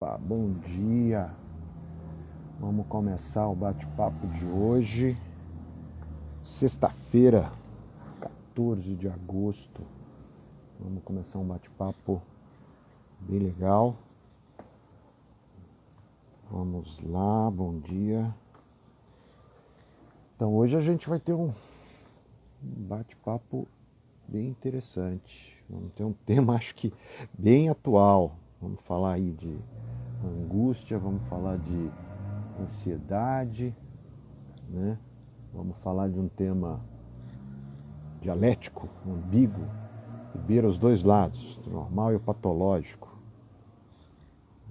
Bom dia. Vamos começar o bate-papo de hoje. Sexta-feira, 14 de agosto. Vamos começar um bate-papo bem legal. Vamos lá, bom dia. Então hoje a gente vai ter um bate-papo bem interessante. Vamos ter um tema, acho que bem atual. Vamos falar aí de angústia, vamos falar de ansiedade, né? Vamos falar de um tema dialético, ambíguo, que beira os dois lados, o normal e o patológico.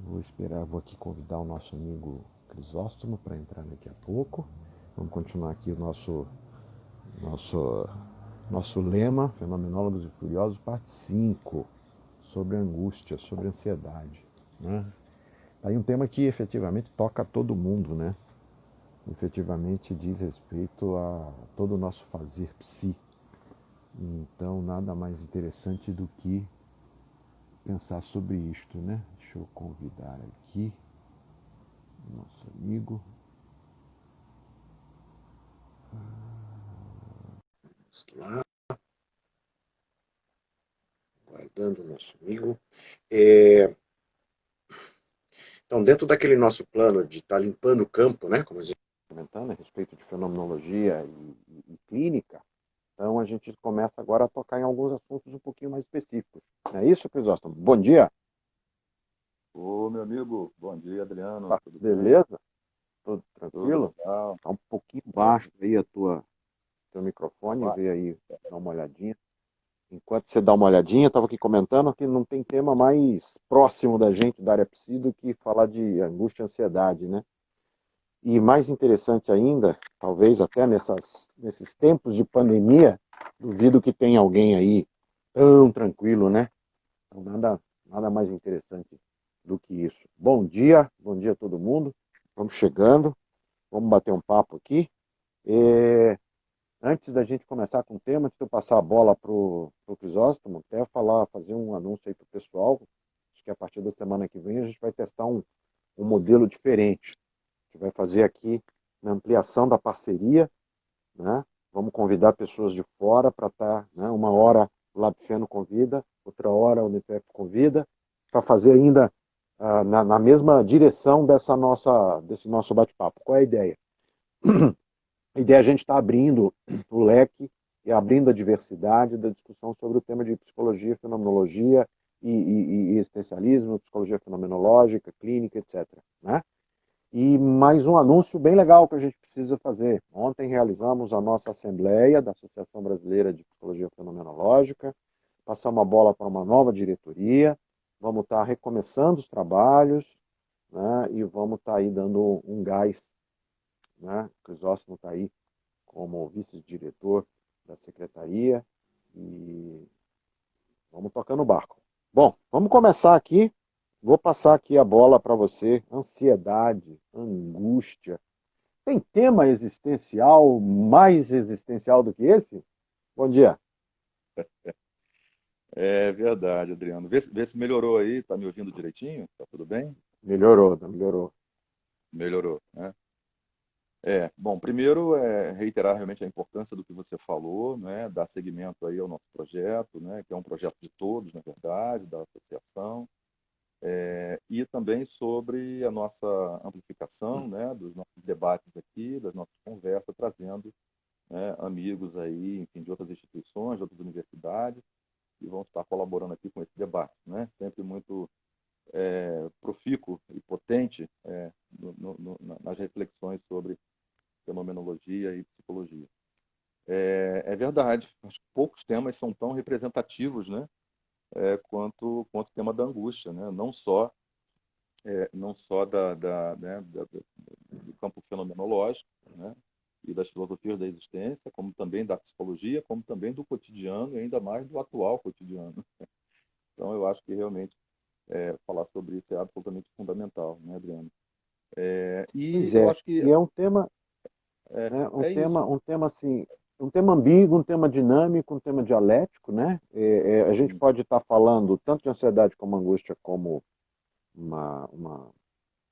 Vou aqui convidar o nosso amigo Crisóstomo para entrar daqui a pouco. Vamos continuar aqui o nosso lema, Fenomenólogos e Furiosos, parte 5, sobre angústia, sobre ansiedade, né? Aí um tema que efetivamente toca a todo mundo, né? Efetivamente diz respeito a todo o nosso fazer psi. Então, nada mais interessante do que pensar sobre isto, né? Deixa eu convidar aqui o nosso amigo. Vamos lá, guardando o nosso amigo. Então, dentro daquele nosso plano de estar limpando o campo, né? Como a gente está comentando a respeito de fenomenologia e clínica, então a gente começa agora a tocar em alguns assuntos um pouquinho mais específicos. Não é isso, Crisóstomo? Bom dia. Ô, meu amigo, bom dia, Adriano, Tá, tudo bem? beleza? Tudo Tudo tranquilo? legal? Tá um pouquinho É, baixo aí teu tá microfone, baixo. vê aí, dá uma olhadinha. Enquanto você dá uma olhadinha, eu estava aqui comentando que não tem tema mais próximo da gente, da área psi, do que falar de angústia e ansiedade, né? E mais interessante ainda, talvez até nesses tempos de pandemia, duvido que tenha alguém aí tão tranquilo, né? Então, nada mais interessante do que isso. Bom dia a todo mundo. Vamos chegando, vamos bater um papo aqui. É, Antes da gente começar com o tema, antes de eu passar a bola para o Crisóstomo, até fazer um anúncio aí para o pessoal. Acho que a partir da semana que vem a gente vai testar um modelo diferente. A gente vai fazer aqui na ampliação da parceria, né? Vamos convidar pessoas de fora para estar, né? Uma hora o LabFeno convida, outra hora o Unipep convida, para fazer ainda na mesma direção desse nosso bate-papo. Qual é a ideia? A ideia é a gente estar abrindo o leque e abrindo a diversidade da discussão sobre o tema de psicologia, fenomenologia e existencialismo, psicologia fenomenológica, clínica, etc. Né? E mais um anúncio bem legal que a gente precisa fazer. Ontem realizamos a nossa assembleia da Associação Brasileira de Psicologia Fenomenológica, passamos a bola para uma nova diretoria, vamos estar recomeçando os trabalhos, né, e vamos estar aí dando um gás, né? O Crisóstomo está aí como vice-diretor da secretaria e vamos tocando o barco. Bom, vamos começar aqui. Vou passar aqui a bola para você. Ansiedade, angústia. Tem tema existencial mais existencial do que esse? Bom dia. É verdade, Adriano. Vê se melhorou aí, tá me ouvindo direitinho? Tá tudo bem? Melhorou, melhorou. Melhorou, né? Bom, primeiro reiterar realmente a importância do que você falou, né? Dar seguimento aí ao nosso projeto, né? Que é um projeto de todos, na verdade, da associação. E também sobre a nossa amplificação, né? Dos nossos debates aqui, das nossas conversas, trazendo, né, amigos aí, enfim, de outras instituições, de outras universidades, e vão estar colaborando aqui com esse debate, né? Sempre muito profícuo e potente nas reflexões sobre fenomenologia e psicologia. É verdade, acho que poucos temas são tão representativos, né? Quanto o tema da angústia, né? Não só do campo fenomenológico, né? E das filosofias da existência, como também da psicologia, como também do cotidiano e ainda mais do atual cotidiano. Então, eu acho que realmente falar sobre isso é absolutamente fundamental, né, Adriano? E Pois eu é, acho que e é um tema, é, né, é isso. um tema assim, um tema ambíguo, um tema dinâmico, um tema dialético, né? A gente Sim, pode estar falando tanto de ansiedade como angústia, como uma, uma,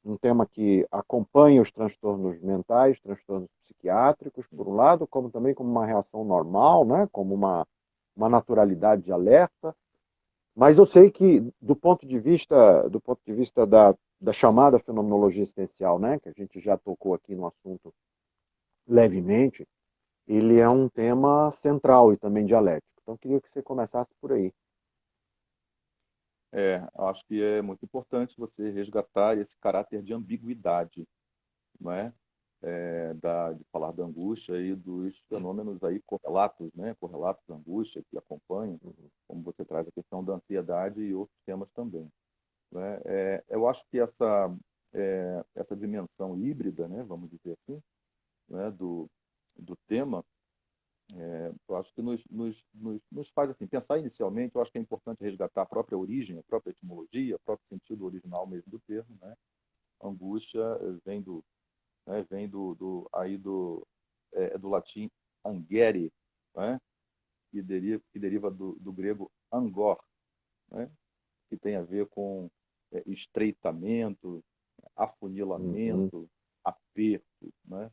um tema que acompanha os transtornos mentais, transtornos psiquiátricos, por um lado, como também como uma reação normal, né? Como uma naturalidade de alerta. Mas eu sei que, do ponto de vista da chamada fenomenologia existencial, né? Que a gente já tocou aqui no assunto levemente, ele é um tema central e também dialético. Então, eu queria que você começasse por aí. Acho que é muito importante você resgatar esse caráter de ambiguidade, não é? De falar da angústia e dos fenômenos aí correlatos, né? Correlatos da angústia que acompanham, como você traz a questão da ansiedade e outros temas também, né? Eu acho que essa dimensão híbrida, né? Vamos dizer assim, né? Do tema, eu acho que nos faz assim, pensar inicialmente. Eu acho que é importante resgatar a própria origem, a própria etimologia, o próprio sentido original mesmo do termo, né? Angústia vem do latim angere, né? Que deriva do grego angor, né? Que tem a ver com estreitamento, Uhum, afunilamento, aperto, né?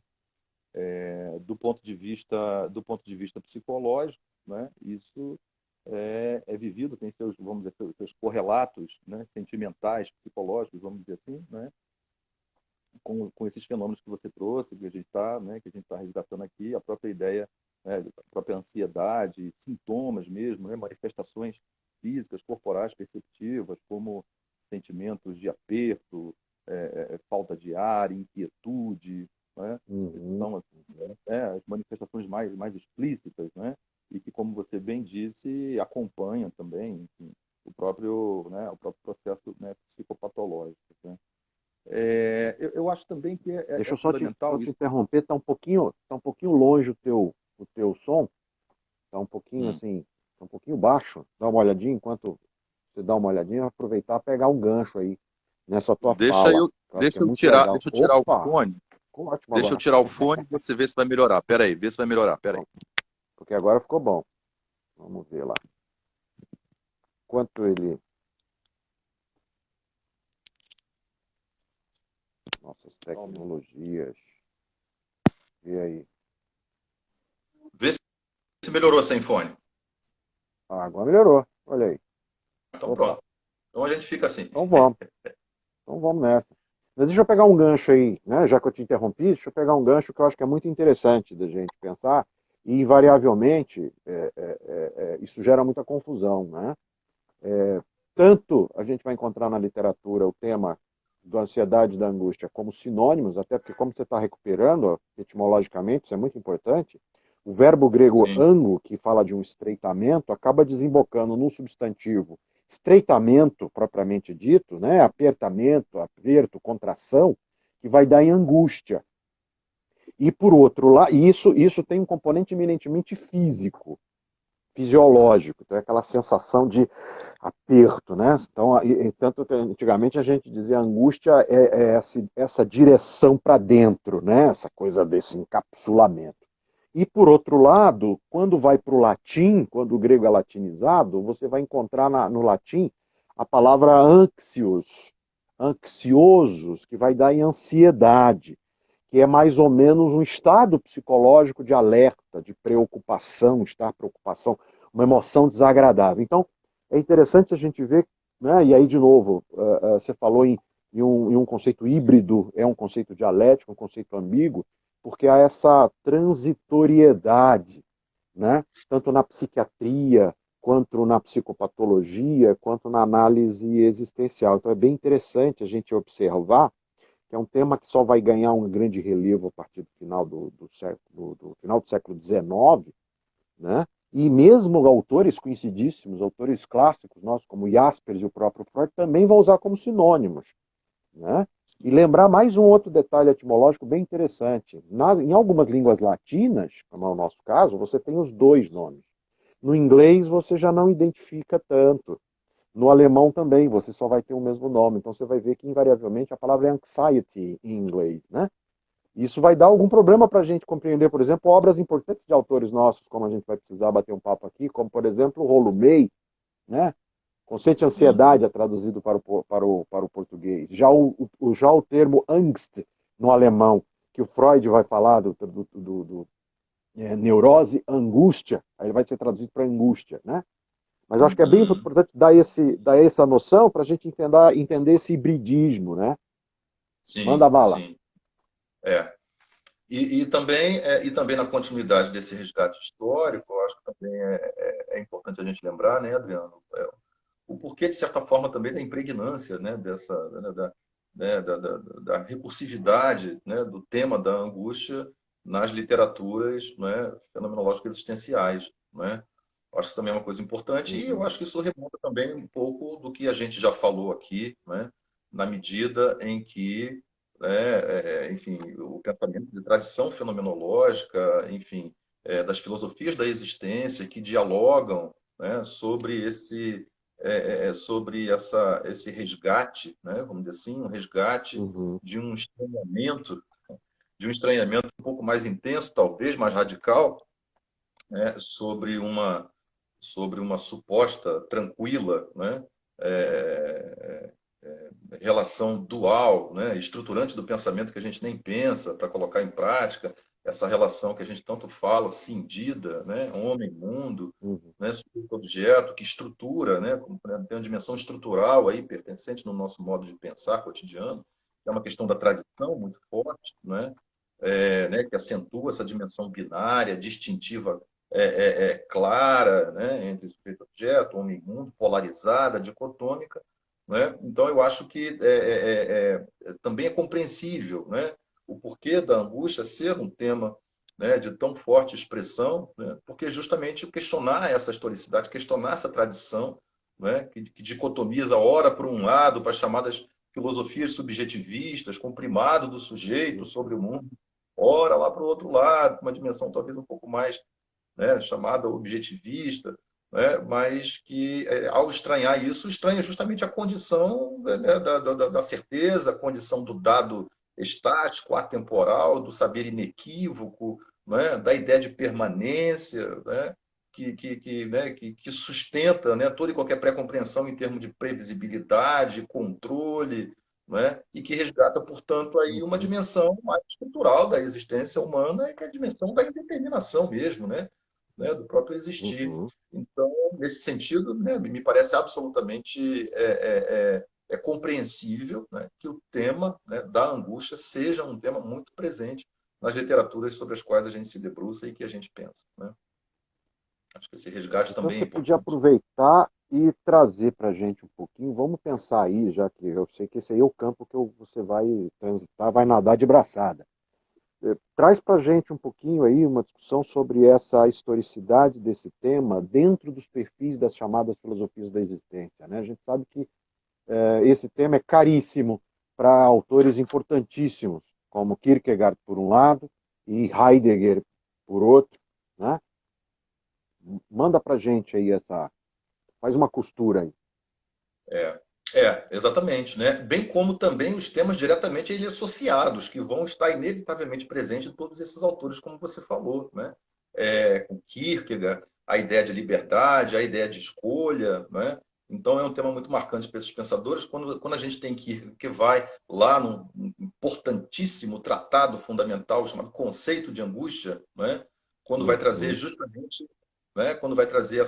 Do ponto de vista psicológico, né? Isso é vivido, tem seus, vamos dizer, seus correlatos, né? Sentimentais, psicológicos, vamos dizer assim, né? Com esses fenômenos que você trouxe, que a gente está, né, que a gente está resgatando aqui, a própria ideia, né, a própria ansiedade, sintomas mesmo, né, manifestações físicas, corporais perceptivas, como sentimentos de aperto, falta de ar, inquietude, né? Essas uhum. são as manifestações mais explícitas, né? E que, como você bem disse, acompanham também, enfim, o próprio processo, né, psicopatológico, né? Eu acho também que Deixa é eu só fundamental te isso. interromper, tá um pouquinho longe o teu som, tá um pouquinho Hum. assim, tá um pouquinho baixo. Dá uma olhadinha enquanto você dá uma olhadinha, aproveitar e pegar um gancho aí nessa tua Deixa fala, eu, que eu acho que é deixa eu muito tirar, legal. deixa eu tirar o Opa, fone. ficou ótimo Deixa eu agora. tirar o fone e você vê se vai melhorar. Pera aí, vê se vai melhorar. Pera aí. Pronto, porque agora ficou bom. Vamos ver lá. Quanto ele. Nossas tecnologias. E aí? Vê se melhorou sem fone. Ah, agora melhorou. Olha aí. Então Opa. pronto. Então a gente fica assim. Então vamos. Então vamos nessa. Mas deixa eu pegar um gancho aí, né? Já que eu te interrompi, deixa eu pegar um gancho que eu acho que é muito interessante da gente pensar, e invariavelmente isso gera muita confusão, né? Tanto a gente vai encontrar na literatura o tema da ansiedade e da angústia como sinônimos, até porque como você está recuperando etimologicamente, isso é muito importante, o verbo grego Sim, ango, que fala de um estreitamento, acaba desembocando no substantivo estreitamento propriamente dito, né? Apertamento, aperto, contração, que vai dar em angústia. E por outro lado, isso tem um componente eminentemente físico, fisiológico, então é aquela sensação de aperto, né? Então, tanto que antigamente a gente dizia angústia é essa direção para dentro, né? Essa coisa desse encapsulamento. E por outro lado, quando vai para o latim, quando o grego é latinizado, você vai encontrar no latim a palavra anxios, anxiosos, que vai dar em ansiedade, que é mais ou menos um estado psicológico de alerta, de preocupação, estar preocupação, uma emoção desagradável. Então, é interessante a gente ver, né, e aí, de novo, você falou em um conceito híbrido, é um conceito dialético, um conceito ambíguo, porque há essa transitoriedade, né, tanto na psiquiatria, quanto na psicopatologia, quanto na análise existencial. Então, é bem interessante a gente observar que é um tema que só vai ganhar um grande relevo a partir do final do final do século XIX, né? E mesmo autores conhecidíssimos, autores clássicos nossos, como Jaspers e o próprio Freud, também vão usar como sinônimos, né? E lembrar mais um outro detalhe etimológico bem interessante. Em algumas línguas latinas, como é o nosso caso, você tem os dois nomes. No inglês, você já não identifica tanto. No alemão também, você só vai ter o mesmo nome. Então você vai ver que, invariavelmente, a palavra é anxiety em inglês, né? Isso vai dar algum problema para a gente compreender, por exemplo, obras importantes de autores nossos, como a gente vai precisar bater um papo aqui, como, por exemplo, o Rolo May, né? O conceito de ansiedade é traduzido para o português. Já o termo Angst, no alemão, que o Freud vai falar neurose, angústia, aí ele vai ser traduzido para angústia, né? Mas acho que é bem importante dar essa noção para a gente entender esse hibridismo, né? Manda Sim, bala. sim. É. E também na continuidade desse resgate histórico, eu acho que também é importante a gente lembrar, né, Adriano, o porquê, de certa forma, também da impregnância, né, da recursividade, né, do tema da angústia nas literaturas, né, fenomenológicas existenciais, né? Acho que isso também é uma coisa importante e eu Uhum, acho que isso remonta também um pouco do que a gente já falou aqui, né, na medida em que, né, enfim, o pensamento de tradição fenomenológica, enfim, das filosofias da existência que dialogam, né, esse resgate, né, vamos dizer assim, um resgate uhum, de um estranhamento, um pouco mais intenso, talvez mais radical, né, sobre uma suposta tranquila, né, é, relação dual, né, estruturante do pensamento que a gente nem pensa para colocar em prática, essa relação que a gente tanto fala, cindida, né, homem-mundo, uhum, né, sujeito-objeto, que estrutura, né, tem uma dimensão estrutural aí, pertencente no nosso modo de pensar cotidiano, é uma questão da tradição muito forte, né, que acentua essa dimensão binária, distintiva, clara, né, entre sujeito-objeto, homem-mundo, polarizada, dicotômica, né? Então, eu acho que também é compreensível, né, o porquê da angústia ser um tema, né, de tão forte expressão, né, porque justamente questionar essa historicidade, questionar essa tradição, né, que dicotomiza, ora por um lado, para as chamadas filosofias subjetivistas, com o primado do sujeito sobre o mundo, ora lá para o outro lado, uma dimensão talvez um pouco mais, né, chamada objetivista, né, mas que, ao estranhar isso, estranha justamente a condição, né, da certeza, a condição do dado estático, atemporal, do saber inequívoco, né, da ideia de permanência, né, que sustenta, né, toda e qualquer pré-compreensão em termos de previsibilidade, controle, né, e que resgata, portanto, aí uma uhum, dimensão mais estrutural da existência humana, que é a dimensão da indeterminação mesmo, né, do próprio existir. uhum. Então, nesse sentido, né, me parece absolutamente compreensível, né, que o tema, né, da angústia seja um tema muito presente nas literaturas sobre as quais a gente se debruça e que a gente pensa, né? Acho que esse resgate Então também é você podia importante. aproveitar e trazer para a gente um pouquinho. Vamos pensar aí, já que eu sei que esse aí é o campo que você vai transitar, vai nadar de braçada. Traz para a gente um pouquinho aí uma discussão sobre essa historicidade desse tema dentro dos perfis das chamadas filosofias da existência, né? A gente sabe que esse tema é caríssimo para autores importantíssimos, como Kierkegaard por um lado e Heidegger por outro, né? Manda para a gente aí faz uma costura aí. É, exatamente, né? Bem como também os temas diretamente a ele associados, que vão estar inevitavelmente presentes em todos esses autores, como você falou, né? Com Kierkegaard, a ideia de liberdade, a ideia de escolha, né? Então é um tema muito marcante para esses pensadores. Quando a gente tem Kierkegaard, que vai lá num importantíssimo tratado fundamental chamado Conceito de Angústia, né? Quando vai trazer Uhum, justamente, né? Quando vai trazer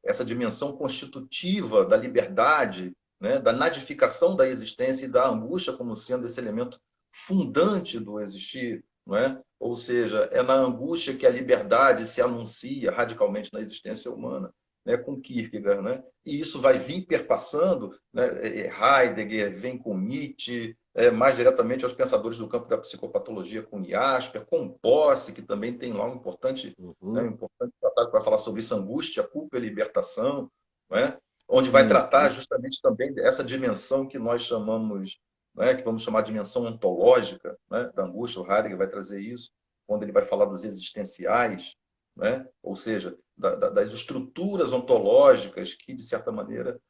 essa dimensão constitutiva da liberdade, né, da nadificação da existência e da angústia como sendo esse elemento fundante do existir, não é? Ou seja, é na angústia que a liberdade se anuncia radicalmente na existência humana, né, com Kierkegaard, né? E isso vai vir perpassando, né, Heidegger, vem com Nietzsche, mais diretamente aos pensadores do campo da psicopatologia com Jasper, com Posse, que também tem lá um uhum, importante tratado que vai falar sobre isso, angústia, culpa e libertação, né? Onde vai tratar uhum, justamente também dessa dimensão que nós chamamos, né, que vamos chamar de dimensão ontológica, né, da angústia. O Heidegger vai trazer isso, quando ele vai falar dos existenciais, né? Ou seja, das estruturas ontológicas que, de certa maneira,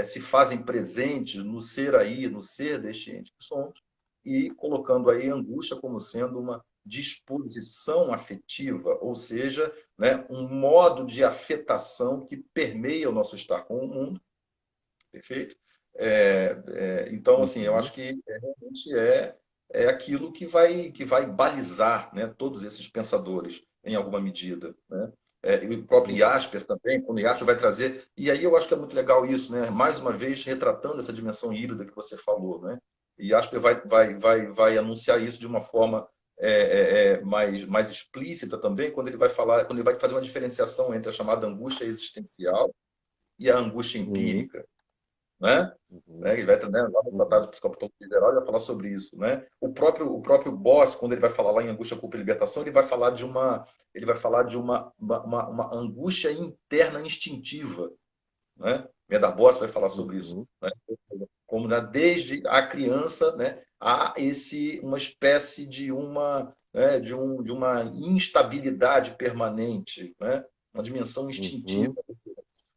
se fazem presentes no ser aí, no ser deste ente que somos, e colocando aí a angústia como sendo uma disposição afetiva, ou seja, né, um modo de afetação que permeia o nosso estar com o mundo, perfeito? Então, assim, eu Uhum. acho que realmente é aquilo que vai balizar, né, todos esses pensadores, em alguma medida. Né? E o próprio Uhum. Jasper também, quando o Jasper vai trazer. E aí eu acho que é muito legal isso, né? Mais uma vez, retratando essa dimensão híbrida que você falou. Né? E Jasper vai anunciar isso de uma forma mais explícita também, quando ele vai falar, quando ele vai fazer uma diferenciação entre a chamada angústia existencial e a angústia Uhum. empírica. Né? Uhum. Ele vai, né, lá no Tratado Uhum. de Psicopatologia Liberal, ele vai falar sobre isso. Né? O próprio Boss, quando ele vai falar lá em Angústia, Culpa e Libertação, ele vai falar de uma angústia interna instintiva. Né? Medar Boss vai falar sobre isso. Uhum. Né? Como, né, desde a criança, né, há uma espécie de uma instabilidade permanente, né? Uma dimensão instintiva. Uhum.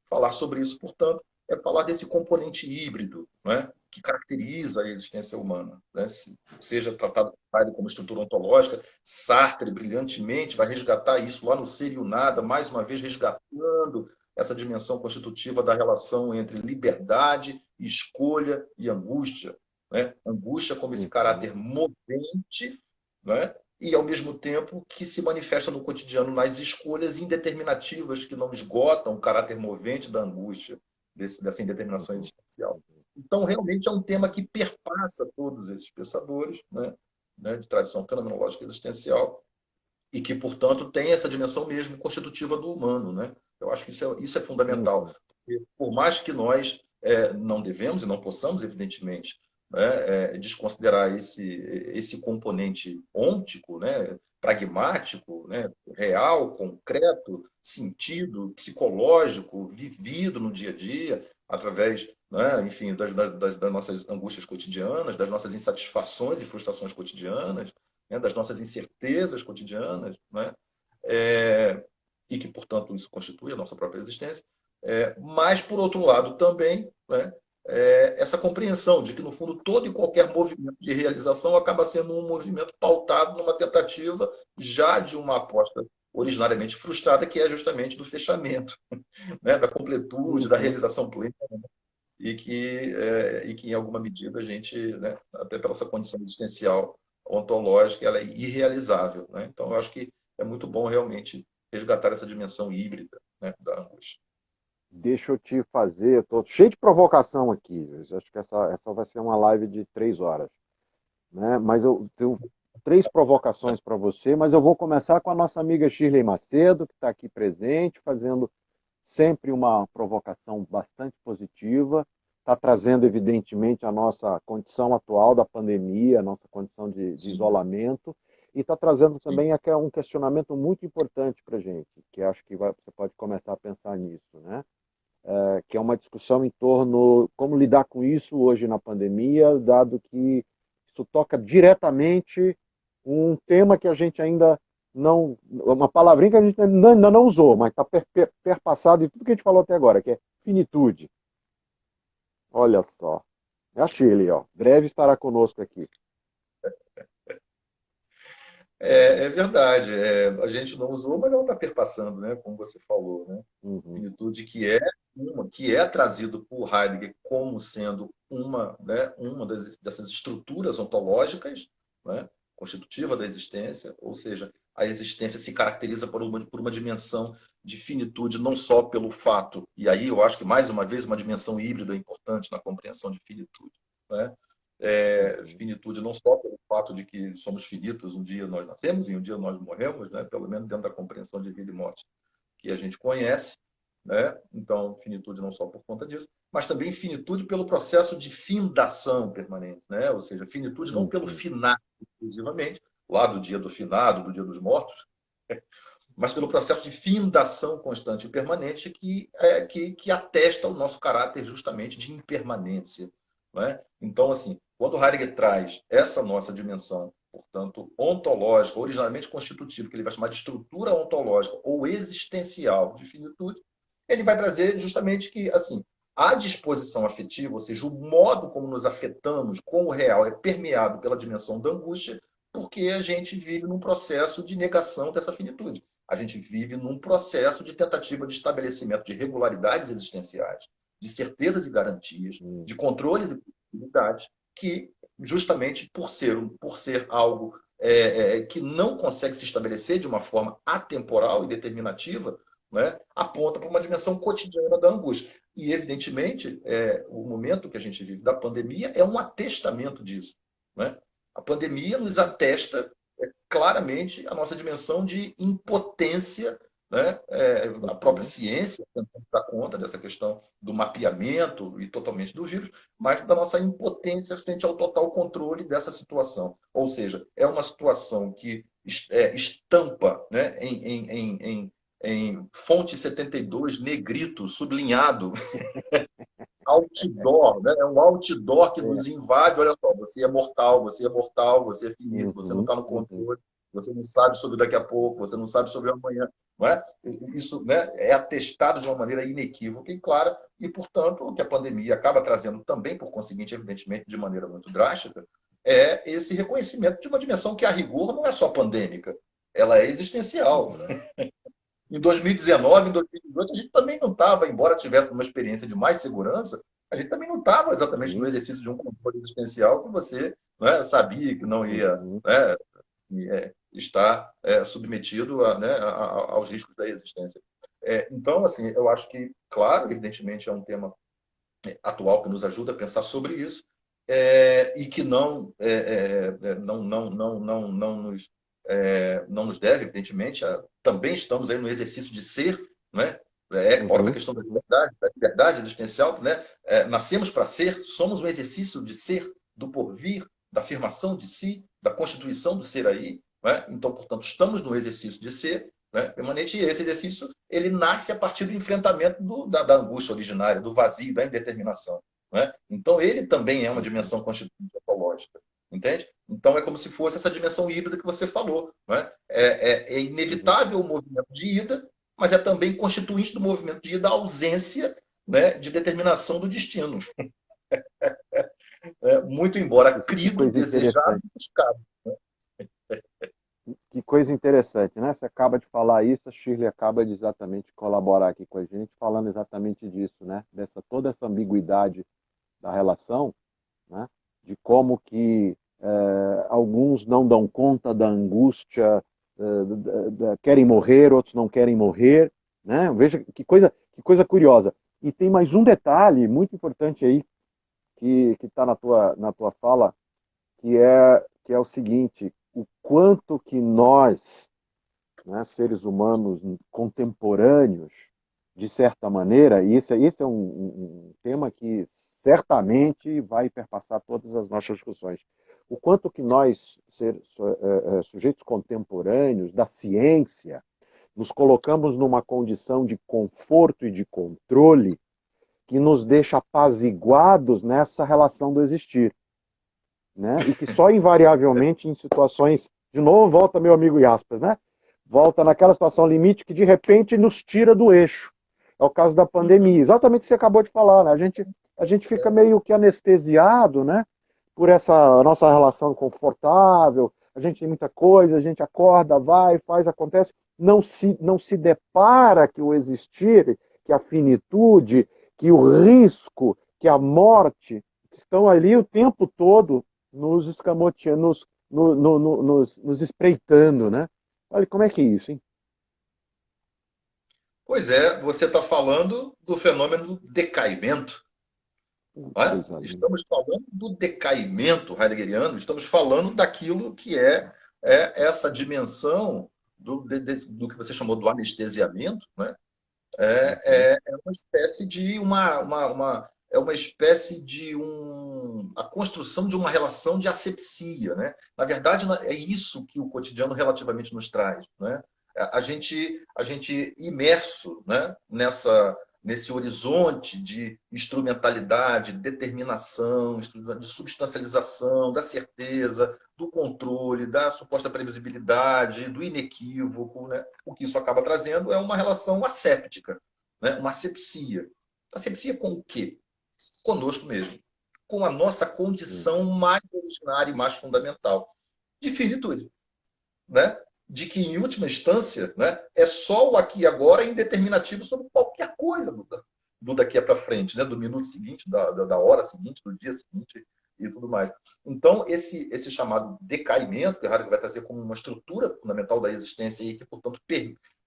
Falar sobre isso, portanto, é falar desse componente híbrido, né, que caracteriza a existência humana, né, seja tratado como estrutura ontológica. Sartre, brilhantemente, vai resgatar isso lá no Ser e o Nada, mais uma vez resgatando essa dimensão constitutiva da relação entre liberdade, escolha e angústia. Né? Angústia como esse Uhum. caráter movente, né? E, ao mesmo tempo, que se manifesta no cotidiano nas escolhas indeterminativas que não esgotam o caráter movente da angústia, dessa indeterminação Uhum. existencial. Então, realmente, é um tema que perpassa todos esses pensadores, né, de tradição fenomenológica existencial, e que, portanto, tem essa dimensão mesmo constitutiva do humano. Né? Eu acho que isso é fundamental. Uhum. Porque, por mais que nós não devemos e não possamos, evidentemente, né, desconsiderar esse componente ôntico, né, pragmático, né, real, concreto, sentido, psicológico, vivido no dia a dia, através, né, enfim, das nossas angústias cotidianas, das nossas insatisfações e frustrações cotidianas, né, das nossas incertezas cotidianas, né, e que, portanto, isso constitui a nossa própria existência. Mas, por outro lado, também, né, essa compreensão de que, no fundo, todo e qualquer movimento de realização acaba sendo um movimento pautado numa tentativa já de uma aposta originariamente frustrada, que é justamente do fechamento, né, da completude, da Uhum. realização plena, e que, em alguma medida, a gente, né, até pela essa condição existencial ontológica, ela é irrealizável. Né? Então, eu acho que é muito bom realmente resgatar essa dimensão híbrida, né, da angústia. Deixa eu te fazer, estou cheio de provocação aqui. Eu acho que essa vai ser uma live de 3 horas, né? Mas eu tenho 3 provocações para você, mas eu vou começar com a nossa amiga Shirley Macedo, que está aqui presente, fazendo sempre uma provocação bastante positiva, está trazendo, evidentemente, a nossa condição atual da pandemia, a nossa condição de Sim, isolamento, e está trazendo sim. também um questionamento muito importante para a gente, que acho que você pode começar a pensar nisso, né? Que é uma discussão em torno de como lidar com isso hoje na pandemia, dado que isso toca diretamente um tema que a gente ainda não, uma palavrinha que a gente ainda não usou, mas está perpassado em tudo que a gente falou até agora, que é finitude. Olha só. É a Shirley, ó. Breve estará conosco aqui. É verdade. A gente não usou, mas ela está perpassando, né, como você falou. Né? Uhum. Finitude que é trazido por Heidegger como sendo uma dessas estruturas ontológicas, né, constitutiva da existência, ou seja, a existência se caracteriza por uma dimensão de finitude, não só pelo fato, e aí eu acho que, mais uma vez, uma dimensão híbrida é importante na compreensão de finitude. Né? Uhum. Finitude não só pelo fato de que somos finitos, um dia nós nascemos e um dia nós morremos, né, pelo menos dentro da compreensão de vida e morte que a gente conhece, né? Então, finitude não só por conta disso, mas também finitude pelo processo de findação permanente, né? Ou seja, finitude não pelo Uhum. finar exclusivamente, lá do dia do finado, do dia dos mortos, mas pelo processo de findação constante e permanente que atesta o nosso caráter justamente de impermanência. Né? Então, assim, quando Heidegger traz essa nossa dimensão, portanto, ontológica, originalmente constitutiva, que ele vai chamar de estrutura ontológica ou existencial de finitude, ele vai trazer justamente que, assim, a disposição afetiva, ou seja, o modo como nos afetamos com o real é permeado pela dimensão da angústia, porque a gente vive num processo de negação dessa finitude. A gente vive num processo de tentativa de estabelecimento de regularidades existenciais, de certezas e garantias, de controles e possibilidades, que, justamente por ser algo que não consegue se estabelecer de uma forma atemporal e determinativa, né, aponta para uma dimensão cotidiana da angústia. E, evidentemente, o momento que a gente vive da pandemia é um atestamento disso. Né? A pandemia nos atesta claramente a nossa dimensão de impotência, né? A própria ciência tentando dar conta dessa questão do mapeamento e totalmente do vírus, mas da nossa impotência frente ao total controle dessa situação. Ou seja, é uma situação que estampa, né, em fonte 72, negrito, sublinhado, outdoor, né? É um outdoor que nos invade. Olha só, você é mortal, você é mortal, você é finito, você não está no controle, você não sabe sobre daqui a pouco, você não sabe sobre amanhã. Não é? Isso, né, é atestado de uma maneira inequívoca e clara, e, portanto, o que a pandemia acaba trazendo também, por conseguinte, evidentemente, de maneira muito drástica, é esse reconhecimento de uma dimensão que, a rigor, não é só pandêmica, ela é existencial. Em 2019, em 2018, a gente também não estava, embora tivesse uma experiência de mais segurança, a gente também não estava exatamente no exercício de um controle existencial que você, né, sabia que não ia, né, estar submetido né, aos riscos da existência. Então, assim, eu acho que, claro, evidentemente é um tema atual que nos ajuda a pensar sobre isso, e que não nos deve, evidentemente, também estamos aí no exercício de ser, né? Óbvio a questão da liberdade existencial, né? Nascemos para ser, somos um exercício de ser, do porvir, da afirmação de si, da constituição do ser aí, né? Então, portanto, estamos no exercício de ser, né, permanente, e esse exercício ele nasce a partir do enfrentamento da angústia originária, do vazio, da indeterminação. Né? Então, ele também é uma dimensão constituinte ontológica. Entende? Então, é como se fosse essa dimensão híbrida que você falou. Né? É inevitável o movimento de ida, mas é também constituinte do movimento de ida a ausência, né, de determinação do destino. Muito embora Que crido, coisa desejado interessante. e buscado. Que coisa interessante, né? Você acaba de falar isso, a Shirley acaba de exatamente colaborar aqui com a gente, falando exatamente disso, né? Toda essa ambiguidade da relação, né? De como que alguns não dão conta da angústia, querem morrer, outros não querem morrer, né? Veja que coisa curiosa. E tem mais um detalhe muito importante aí que está na tua fala, que é o seguinte: o quanto que nós, né, seres humanos contemporâneos, de certa maneira, e esse é um tema que certamente vai perpassar todas as nossas discussões, o quanto que nós, sujeitos contemporâneos da ciência, nos colocamos numa condição de conforto e de controle que nos deixa apaziguados nessa relação do existir. Né? E que só invariavelmente em situações, de novo, volta meu amigo Jaspas, né? Volta naquela situação limite que de repente nos tira do eixo. É o caso da pandemia, exatamente o que você acabou de falar, né? A gente fica meio que anestesiado, né? Por essa nossa relação confortável, a gente tem muita coisa, a gente acorda, vai, faz, acontece, não se depara que o existir, que a finitude, que o risco, que a morte estão ali o tempo todo nos escamoteando, nos espreitando, né? Olha como é que é isso, hein? Pois é, você está falando do fenômeno do decaimento. Não é? Coisa linda. Estamos falando do decaimento heideggeriano, estamos falando daquilo que essa dimensão do que você chamou do anestesiamento, né? É uma espécie de é uma espécie de a construção de uma relação de asepsia, né? Na verdade, é isso que o cotidiano relativamente nos traz, né? A gente imerso, né, nesse horizonte de instrumentalidade, determinação, de substancialização, da certeza, do controle, da suposta previsibilidade, do inequívoco, né? O que isso acaba trazendo é uma relação asséptica, né? Uma asepsia. Asepsia com o quê? Conosco mesmo. Com a nossa condição mais originária e mais fundamental. de finitude, né? De que, em última instância, né, é só o aqui e agora indeterminativo sobre qualquer coisa do daqui para frente, né? Do minuto seguinte, da hora seguinte, do dia seguinte e tudo mais. Então, esse chamado decaimento, que Heidegger vai trazer como uma estrutura fundamental da existência e que, portanto,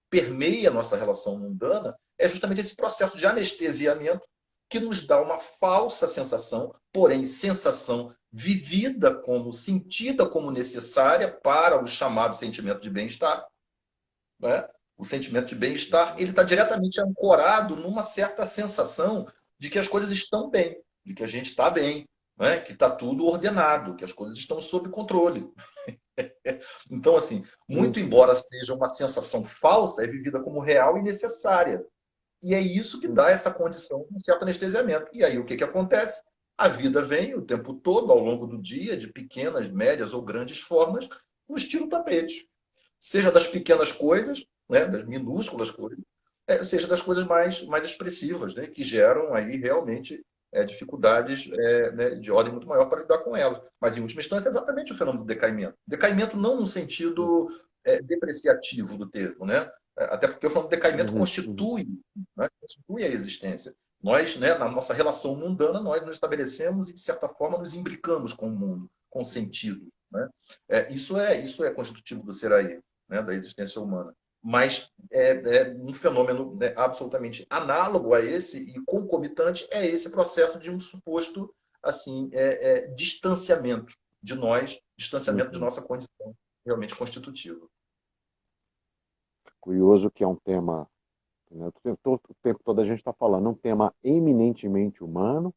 permeia a nossa relação mundana, é justamente esse processo de anestesiamento que nos dá uma falsa sensação, porém sensação vivida como, sentida como necessária para o chamado sentimento de bem-estar. Né? O sentimento de bem-estar ele está diretamente ancorado numa certa sensação de que as coisas estão bem, de que a gente está bem, né? Que está tudo ordenado, que as coisas estão sob controle. Então, assim, muito embora seja uma sensação falsa, é vivida como real e necessária. E é isso que dá essa condição de um certo anestesiamento. E aí o que acontece? A vida vem o tempo todo, ao longo do dia, de pequenas, médias ou grandes formas, nos tira o tapete. Seja das pequenas coisas, né, das minúsculas coisas, seja das coisas mais expressivas, né, que geram aí realmente dificuldades né, de ordem muito maior para lidar com elas. Mas, em última instância, é exatamente o fenômeno do decaimento. Decaimento não no sentido depreciativo do termo, né? Até porque o fenômeno do decaimento constitui, né, constitui a existência. Nós, né, na nossa relação mundana, nós nos estabelecemos e, de certa forma, nos imbricamos com o mundo, com o sentido. Né? Isso é constitutivo do ser aí, né, da existência humana. Mas um fenômeno, né, absolutamente análogo a esse e concomitante é esse processo de um suposto assim, distanciamento de nós, distanciamento de nossa condição realmente constitutiva. Curioso que é um tema, né, o tempo todo a gente está falando, um tema eminentemente humano,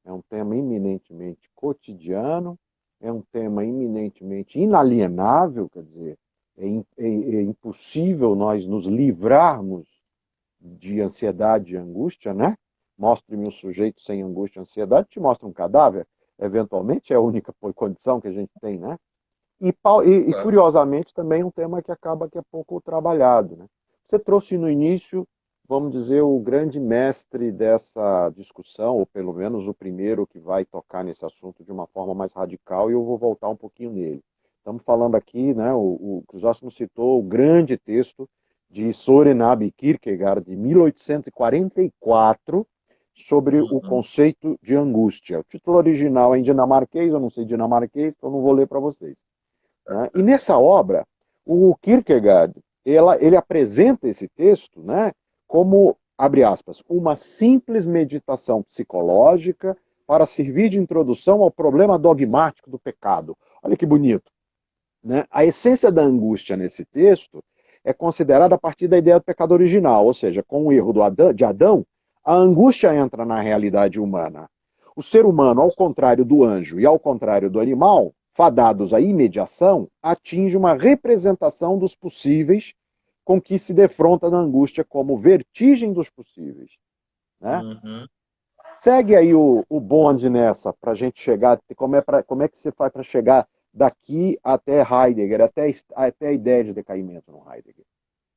é um tema eminentemente cotidiano, é um tema eminentemente inalienável, quer dizer, é impossível nós nos livrarmos de ansiedade e angústia, né? Mostre-me um sujeito sem angústia e ansiedade, te mostra um cadáver, eventualmente é a única condição que a gente tem, né? E curiosamente também um tema que acaba que é pouco trabalhado, né? Você trouxe no início, vamos dizer, o grande mestre dessa discussão, ou pelo menos o primeiro que vai tocar nesse assunto de uma forma mais radical, e eu vou voltar um pouquinho nele. Estamos falando aqui, né, o Crisóstomo citou o grande texto de Søren Abe Kierkegaard, de 1844, sobre o conceito de angústia. O título original é em dinamarquês, eu não sei dinamarquês, então não vou ler para vocês. Né? E nessa obra, o Kierkegaard, ele apresenta esse texto, né, como, abre aspas, uma simples meditação psicológica para servir de introdução ao problema dogmático do pecado. Olha que bonito. Né? A essência da angústia nesse texto é considerada a partir da ideia do pecado original, ou seja, com o erro de Adão, a angústia entra na realidade humana. O ser humano, ao contrário do anjo e ao contrário do animal, fadados à imediação, atinge uma representação dos possíveis com que se defronta na angústia como vertigem dos possíveis. Né? Segue aí o bonde nessa, para a gente chegar, como é que você faz para chegar daqui até Heidegger, até a ideia de decaimento no Heidegger.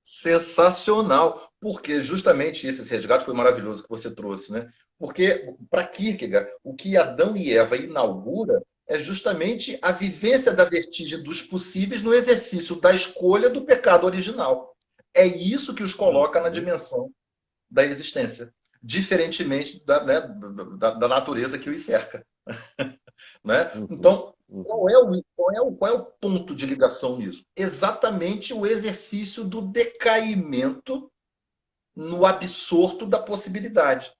Sensacional, porque justamente esse resgate foi maravilhoso que você trouxe, né? Porque, para Kierkegaard, o que Adão e Eva inaugura é justamente a vivência da vertigem dos possíveis no exercício da escolha do pecado original. É isso que os coloca na dimensão da existência, diferentemente da natureza que os cerca. Né? Então, qual é o ponto de ligação nisso? Exatamente o exercício do decaimento no absorto da possibilidade.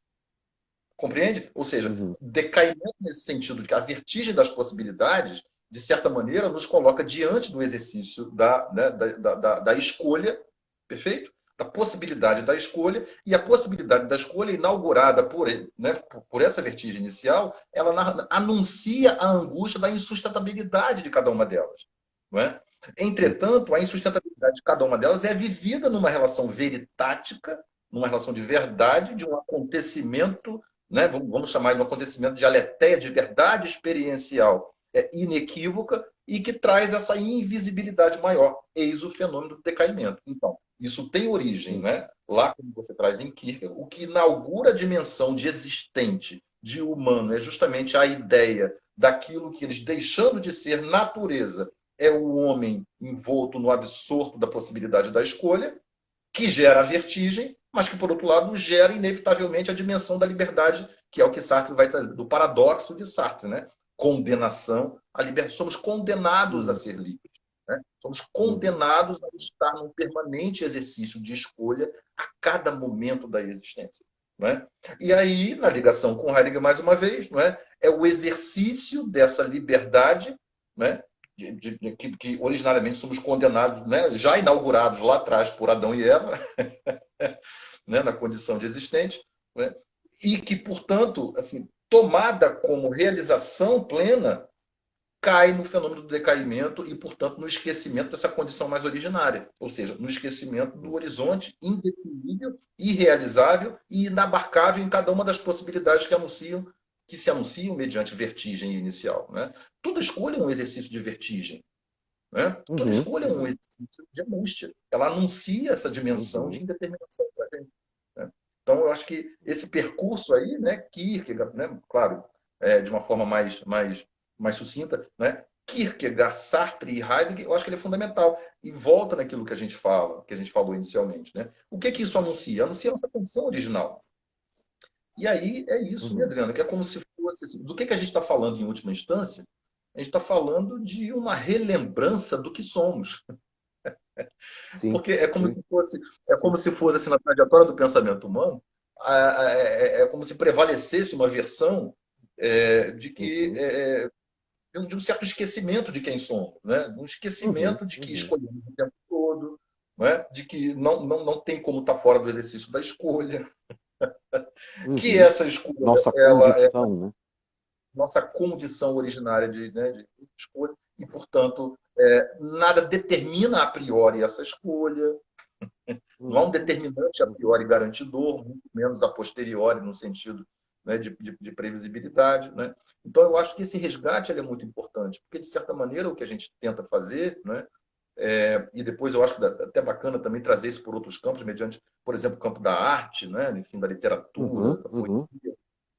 Compreende? Ou seja, decaimento nesse sentido de que a vertigem das possibilidades, de certa maneira, nos coloca diante do exercício da escolha, perfeito? Da possibilidade da escolha, e a possibilidade da escolha inaugurada por essa vertigem inicial, ela anuncia a angústia da insustentabilidade de cada uma delas. Não é? Entretanto, a insustentabilidade de cada uma delas é vivida numa relação veritática, numa relação de verdade, de um acontecimento, né? Vamos chamar de um acontecimento de aletheia, de verdade experiencial inequívoca, e que traz essa invisibilidade maior. Eis o fenômeno do decaimento. Então, isso tem origem, né? Lá, como você traz em Kierkegaard, o que inaugura a dimensão de existente, de humano, é justamente a ideia daquilo que eles, deixando de ser natureza, é o homem envolto no absorto da possibilidade da escolha, que gera a vertigem, mas que, por outro lado, gera inevitavelmente a dimensão da liberdade, que é o que Sartre vai trazer, do paradoxo de Sartre, né? Condenação à liberdade. Somos condenados a ser livres. Né? Somos condenados a estar num permanente exercício de escolha a cada momento da existência. Não é? E aí, na ligação com Heidegger, mais uma vez, não é? É o exercício dessa liberdade, né? Que originariamente somos condenados, né? Já inaugurados lá atrás por Adão e Eva, né? Na condição de existente, né? E que, portanto, assim, tomada como realização plena, cai no fenômeno do decaimento e, portanto, no esquecimento dessa condição mais originária, ou seja, no esquecimento do horizonte indefinível, irrealizável e inabarcável em cada uma das possibilidades que se anunciam mediante vertigem inicial. Né? Toda escolha é um exercício de vertigem. Né? Toda escolha é um exercício de angústia. Ela anuncia essa dimensão de indeterminação para a gente. Né? Então, eu acho que esse percurso aí, né, Kierkegaard, né, claro, de uma forma mais sucinta, né? Kierkegaard, Sartre e Heidegger, eu acho que ele é fundamental. E volta naquilo que a gente falou inicialmente. Né? O que isso anuncia? Anuncia a nossa condição original. E aí é isso, né, Adriano? Que é como se fosse assim, do que a gente está falando em última instância? A gente está falando de uma relembrança do que somos. Sim, porque é como se fosse assim, na trajetória do pensamento humano, é como se prevalecesse uma versão de que de um certo esquecimento de quem somos, né? Um esquecimento de que escolhemos o tempo todo, né? De que não tem como estar fora do exercício da escolha, que essa escolha nossa ela é condição, né? nossa condição originária né, de escolha e, portanto, nada determina a priori essa escolha. Não há um determinante a priori garantidor, muito menos a posteriori, no sentido, né, de previsibilidade. Né? Então, eu acho que esse resgate é muito importante, porque, de certa maneira, o que a gente tenta fazer, né, e depois eu acho que é até bacana também trazer isso por outros campos, mediante, por exemplo, o campo da arte, né, enfim, da literatura, da poesia,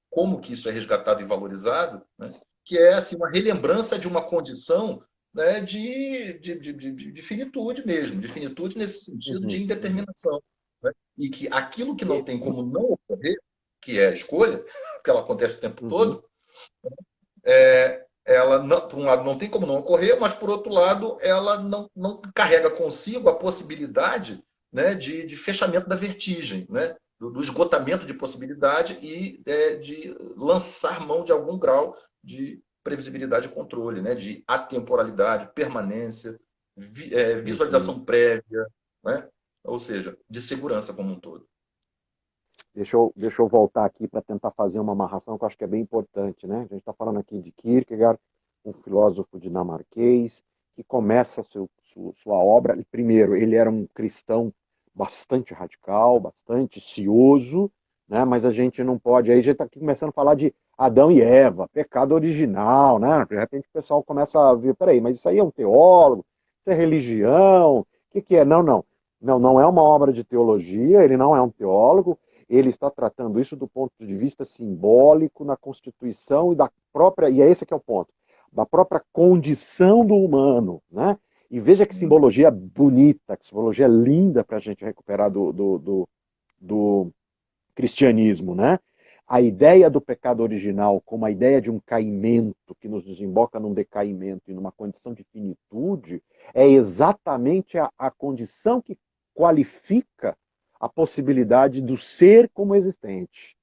como que isso é resgatado e valorizado, né, que é assim, uma relembrança de uma condição, né, de finitude mesmo, de finitude nesse sentido de indeterminação. Né? E que aquilo que não tem como não ocorrer, que é a escolha, porque ela acontece o tempo todo, ela, não, por um lado, não tem como não ocorrer, mas, por outro lado, ela não carrega consigo a possibilidade, né, de fechamento da vertigem, né, do esgotamento de possibilidade e de lançar mão de algum grau de previsibilidade e controle, né, de atemporalidade, permanência, visualização prévia, né, ou seja, de segurança como um todo. Deixa eu voltar aqui para tentar fazer uma amarração que eu acho que é bem importante, né? A gente está falando aqui de Kierkegaard, um filósofo dinamarquês, que começa sua obra. Primeiro, ele era um cristão bastante radical, bastante cioso, né? Mas a gente não pode. Aí a gente está aqui começando a falar de Adão e Eva, pecado original, né? De repente o pessoal começa a ver, peraí, mas isso aí é um teólogo, isso é religião, o que é? Não é uma obra de teologia, ele não é um teólogo, ele está tratando isso do ponto de vista simbólico na Constituição e da própria, e é esse que é o ponto, da própria condição do humano, né? E veja que simbologia bonita, que simbologia linda para a gente recuperar do cristianismo, né? A ideia do pecado original como a ideia de um caimento que nos desemboca num decaimento e numa condição de finitude é exatamente a condição que qualifica a possibilidade do ser como existente,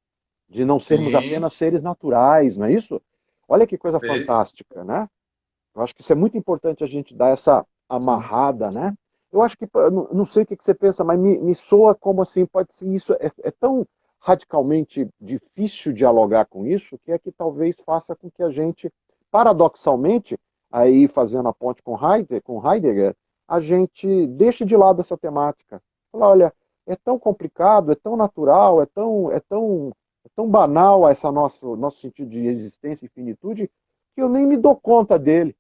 de não sermos apenas seres naturais, não é isso? Olha que coisa fantástica, né? Eu acho que isso é muito importante a gente dar essa amarrada, né? Eu acho que, não sei o que você pensa, mas me soa como assim, pode ser isso, é tão radicalmente difícil dialogar com isso, que é que talvez faça com que a gente, paradoxalmente, aí fazendo a ponte com Heidegger, a gente deixe de lado essa temática. Fala, olha, é tão complicado, é tão natural, é tão banal esse nosso sentido de existência e finitude, que eu nem me dou conta dele.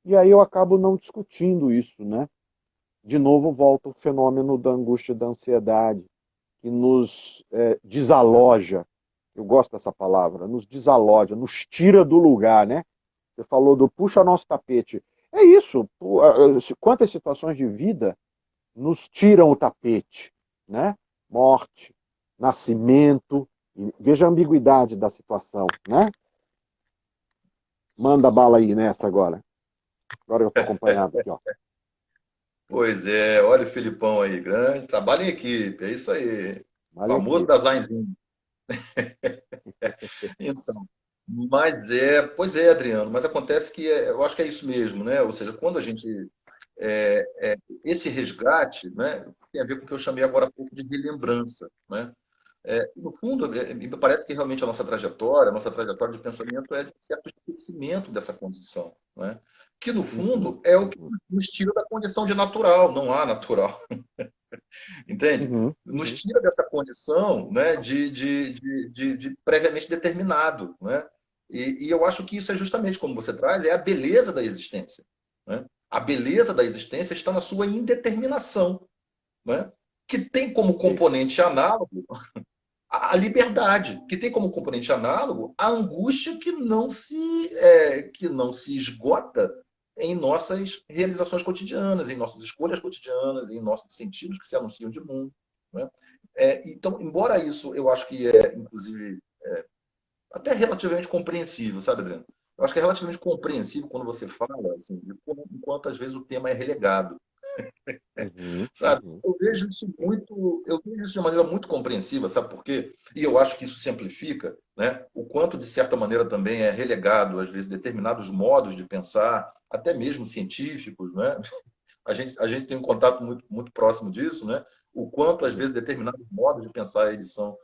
E aí eu acabo não discutindo isso, né? De novo volta o fenômeno da angústia e da ansiedade, que nos desaloja, eu gosto dessa palavra, nos desaloja, nos tira do lugar, né? Você falou do puxa nosso tapete. É isso. Quantas situações de vida nos tiram o tapete, né? Morte, nascimento, veja a ambiguidade da situação, né? Manda bala aí nessa agora. Agora eu estou acompanhado aqui, ó. Pois é, olha o Filipão aí, grande, trabalha em equipe, é isso aí. Olha Famoso aqui. designzinho. Então, pois é, Adriano, mas acontece que eu acho que é isso mesmo, né? Ou seja, quando a gente esse resgate, né, tem a ver com o que eu chamei agora há pouco de relembrança, né? No fundo, me parece que realmente a nossa trajetória de pensamento é de certo esquecimento dessa condição, né? Que no Uhum, fundo é o que uhum, nos tira da condição de natural, não há natural, entende? uhum, Nos uhum, tira dessa condição, né, de previamente determinado, né? E eu acho que isso é justamente como você traz, é a beleza da existência, né? A beleza da existência está na sua indeterminação, né? Que tem como ok. componente análogo a liberdade, que tem como componente análogo a angústia que não se esgota em nossas realizações cotidianas, em nossas escolhas cotidianas, em nossos sentidos que se anunciam de mundo. Né? Então, embora isso eu acho que é, inclusive, até relativamente compreensível, sabe, Adriano? Eu acho que é relativamente compreensível quando você fala assim, de como, enquanto às vezes o tema é relegado. Uhum, Sabe? uhum, Eu vejo isso de maneira muito compreensiva, sabe por quê? E eu acho que isso simplifica, né? O quanto, de certa maneira, também é relegado, às vezes, determinados modos de pensar, até mesmo científicos, né? A gente tem um contato muito, muito próximo disso, né? O quanto, às uhum, vezes, determinados modos de pensar eles são